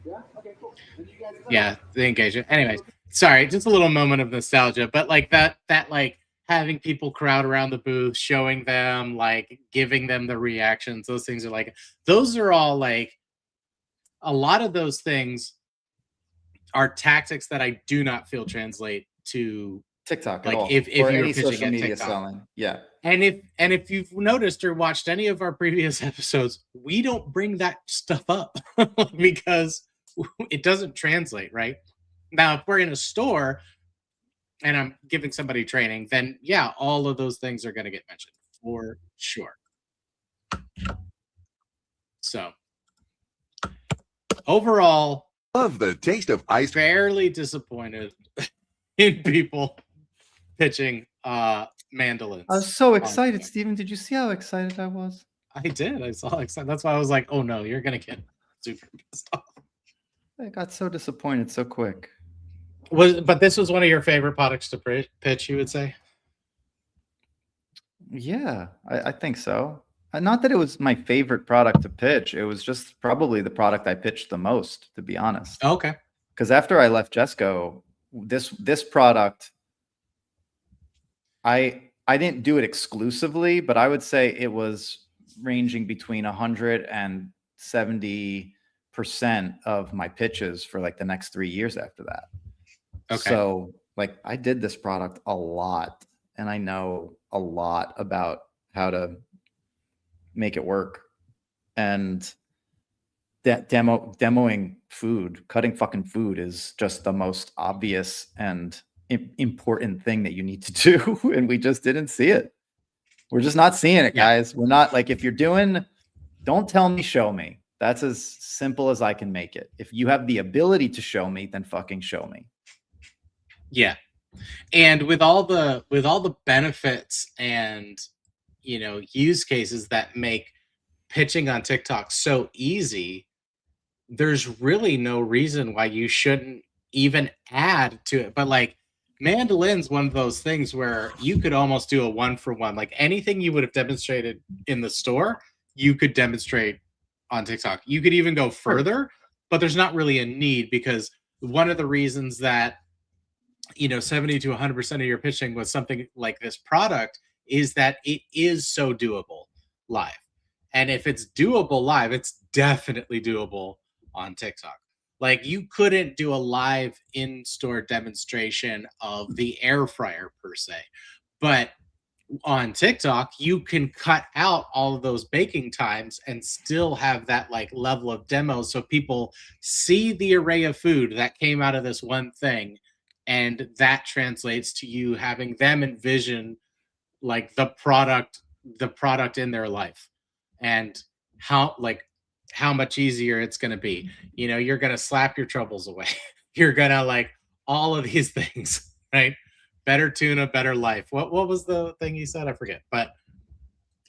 Yeah. Okay. Cool. And you guys. Yeah, the engagement. Anyways, sorry, just a little moment of nostalgia, but like that like having people crowd around the booth, showing them, like giving them the reactions, those things are like, those are all like, a lot of those things are tactics that I do not feel translate to TikTok like at all. if or you were any pitching social at media TikTok. selling. Yeah. And if you've noticed or watched any of our previous episodes, we don't bring that stuff up because it doesn't translate, right? Now, if we're in a store and I'm giving somebody training, then yeah, all of those things are going to get mentioned for sure. So overall, Love the taste of ice. fairly disappointed in people pitching mandolins. I was so on excited, TikTok. Steven. Did you see how excited I was? I did. I saw excited. That's why I was like, oh no, you're gonna get super pissed off. I got so disappointed so quick. But this was one of your favorite products to pitch, you would say? Yeah, I think so. Not that it was my favorite product to pitch. It was just probably the product I pitched the most, to be honest. Okay. Because after I left Jesco, this product, I didn't do it exclusively, but I would say it was ranging between 170% of my pitches for like the next 3 years after that. Okay. So like I did this product a lot, and I know a lot about how to make it work. And that demoing food, cutting fucking food is just the most obvious and important thing that you need to do. And we just didn't see it. We're just not seeing it, guys. We're not like, if you're doing, don't tell me, show me. That's as simple as I can make it. If you have the ability to show me, then fucking show me. Yeah. And with all the benefits and use cases that make pitching on TikTok so easy, there's really no reason why you shouldn't even add to it. But like mandolin's one of those things where you could almost do a 1-for-1. Like anything you would have demonstrated in the store, you could demonstrate on TikTok. You could even go further, but there's not really a need, because one of the reasons that 70 to 100% of your pitching was something like this product is that it is so doable live. And if it's doable live, it's definitely doable on TikTok. Like you couldn't do a live in-store demonstration of the air fryer per se, but on TikTok, you can cut out all of those baking times and still have that like level of demo. So people see the array of food that came out of this one thing, and that translates to you having them envision like the product in their life, and how much easier it's going to be. You're going to slap your troubles away. You're going to like all of these things, right? Better tuna, better life. What was the thing you said? I forget, but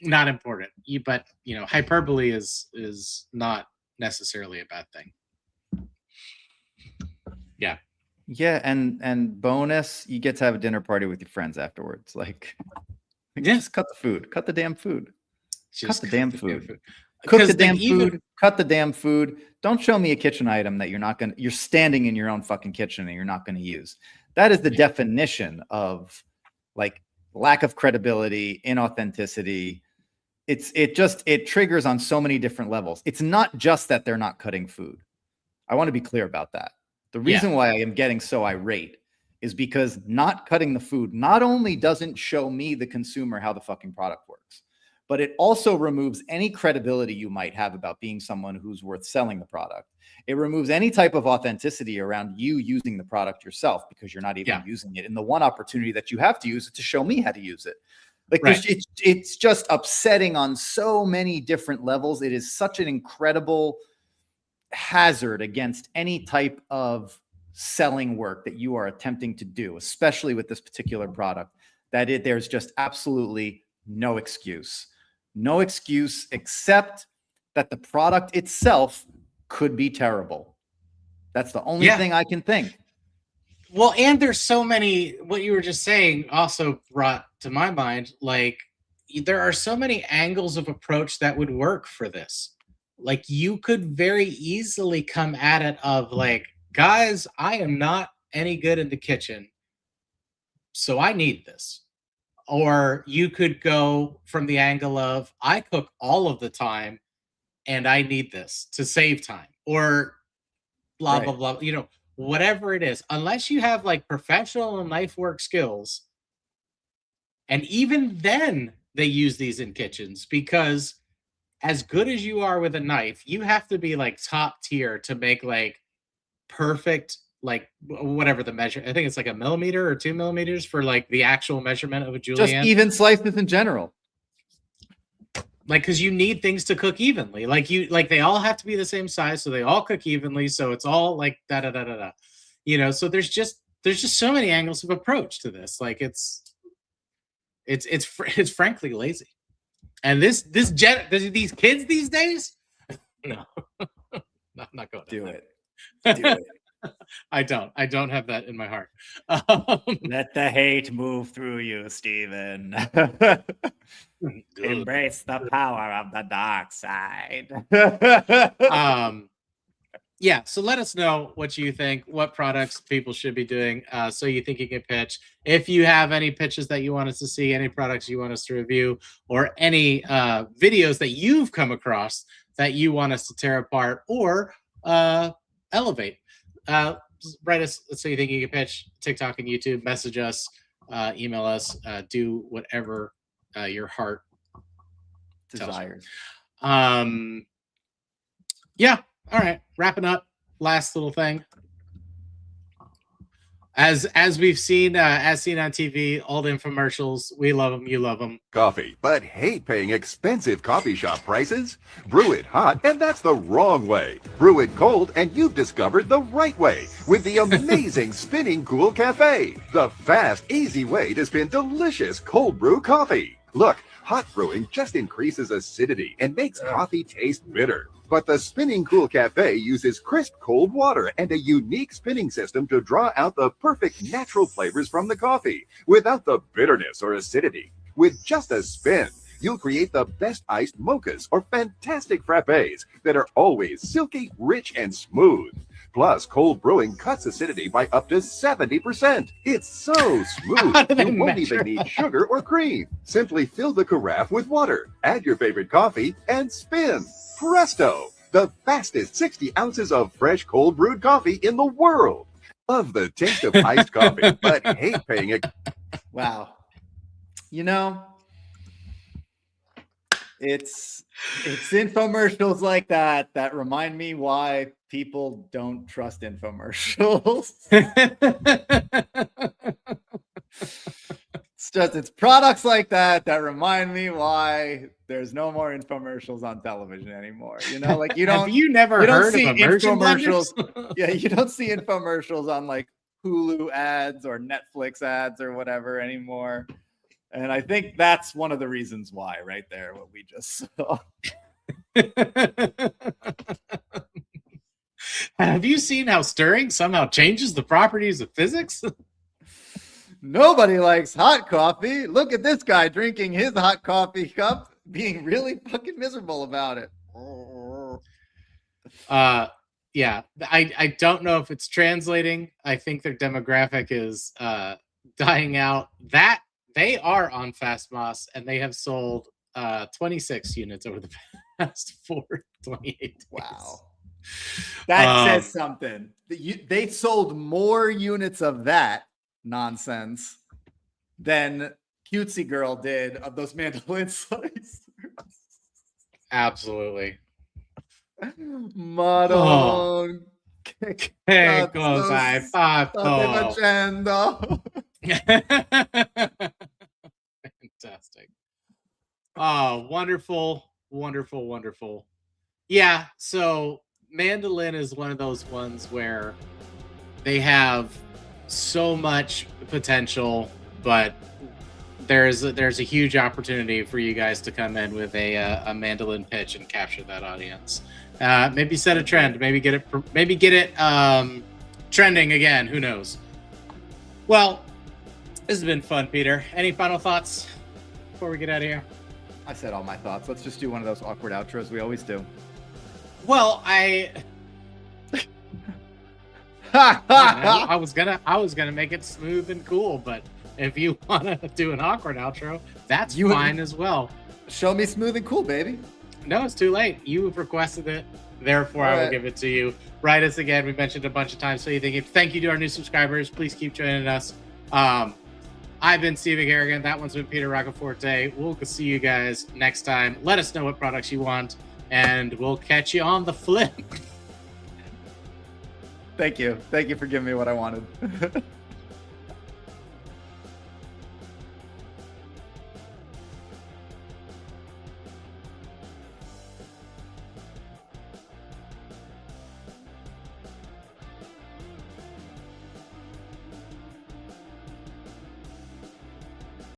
not important. But hyperbole is not necessarily a bad thing. Yeah. Yeah, and bonus, you get to have a dinner party with your friends afterwards. Like, just cut the food. Cut the damn food. Cut the damn food. Cook the 'Cause, damn like, even- food. Cut the damn food. Don't show me a kitchen item that you're standing in your own fucking kitchen and you're not going to use. That is the definition of like lack of credibility, inauthenticity. It triggers on so many different levels. It's not just that they're not cutting food. I want to be clear about that. The reason why I am getting so irate is because not cutting the food not only doesn't show me, the consumer, how the fucking product works, but it also removes any credibility you might have about being someone who's worth selling the product. It removes any type of authenticity around you using the product yourself, because you're not even using it in the one opportunity that you have to use it to show me how to use it. Like it's just upsetting on so many different levels. It is such an incredible hazard against any type of selling work that you are attempting to do, especially with this particular product, that there's just absolutely no excuse except that the product itself could be terrible. That's the only thing I can think. Well, and there's so many, what you were just saying also brought to my mind, like, there are so many angles of approach that would work for this. Like, you could very easily come at it of like, guys, I am not any good in the kitchen, so I need this. Or you could go from the angle of, I cook all of the time and I need this to save time, or blah, blah, blah, you know, whatever it is, unless you have like professional knife work skills. And even then they use these in kitchens, because as good as you are with a knife, you have to be like top tier to make like perfect, like whatever the measure, I think it's like a millimeter or 2 millimeters for like the actual measurement of a julienne. Just even slices in general. Like, because you need things to cook evenly. Like they all have to be the same size, so they all cook evenly. So it's all like da da da da da. You know, so there's just so many angles of approach to this. Like it's frankly lazy. And these kids these days, no, I'm not going to do it. Do it. I don't have that in my heart. Let the hate move through you, Steven. Embrace the power of the dark side. Yeah, so let us know what you think, what products people should be doing. So you think you can pitch. If you have any pitches that you want us to see, any products you want us to review, or any videos that you've come across that you want us to tear apart or elevate, write us. So you think you can pitch, TikTok and YouTube, message us, email us, do whatever your heart desires. Yeah. All right. Wrapping up. Last little thing. As we've seen, as seen on TV, all the infomercials, we love them, you love them. Coffee, but hate paying expensive coffee shop prices? Brew it hot, and that's the wrong way. Brew it cold, and you've discovered the right way with the amazing Spinning Cool Cafe, the fast, easy way to spin delicious cold brew coffee. Look, hot brewing just increases acidity and makes coffee taste bitter. But the Spinning Cool Cafe uses crisp cold water and a unique spinning system to draw out the perfect natural flavors from the coffee without the bitterness or acidity. With just a spin, you'll create the best iced mochas or fantastic frappes that are always silky, rich, and smooth. Plus, cold brewing cuts acidity by up to 70%. It's so smooth, you won't even need sugar or cream. Simply fill the carafe with water, add your favorite coffee, and spin. Presto! The fastest 60 ounces of fresh cold brewed coffee in the world. Love the taste of iced coffee, but hate paying it. Wow. You know, it's infomercials like that that remind me why people don't trust infomercials. It's products like that that remind me why there's no more infomercials on television anymore. You know, like you don't. Have you never heard of immersion infomercials? Yeah, you don't see infomercials on like Hulu ads or Netflix ads or whatever anymore. And I think that's one of the reasons why, right there, what we just saw. Have you seen how stirring somehow changes the properties of physics? Nobody likes hot coffee. Look at this guy drinking his hot coffee cup, being really fucking miserable about it. Yeah, I don't know if it's translating. I think their demographic is dying out. That they are on FastMoss and they have sold 26 units over the past 28 days. Wow. That says something. They sold more units of that nonsense than Cutesy Girl did of those mandolin slices. Absolutely. Madon. Che cosa hai fatto? Facendo? Fantastic. Oh, wonderful, wonderful, wonderful. Yeah, so mandolin is one of those ones where they have so much potential, but there's a huge opportunity for you guys to come in with a mandolin pitch and capture that audience. Maybe set a trend. Maybe get it trending again. Who knows? Well, this has been fun, Peter. Any final thoughts before we get out of here? I said all my thoughts. Let's just do one of those awkward outros we always do. Well, I was gonna make it smooth and cool, but if you want to do an awkward outro, that's fine as well. Show me smooth and cool, baby. No, it's too late. You have requested it. Therefore, I will give it to you. Write us again. We mentioned it a bunch of times. So you think, thank you to our new subscribers. Please keep joining us. I've been Steve Garrigan. That one's been Peter Roccaforte. We'll see you guys next time. Let us know what products you want, and we'll catch you on the flip. Thank you. Thank you for giving me what I wanted.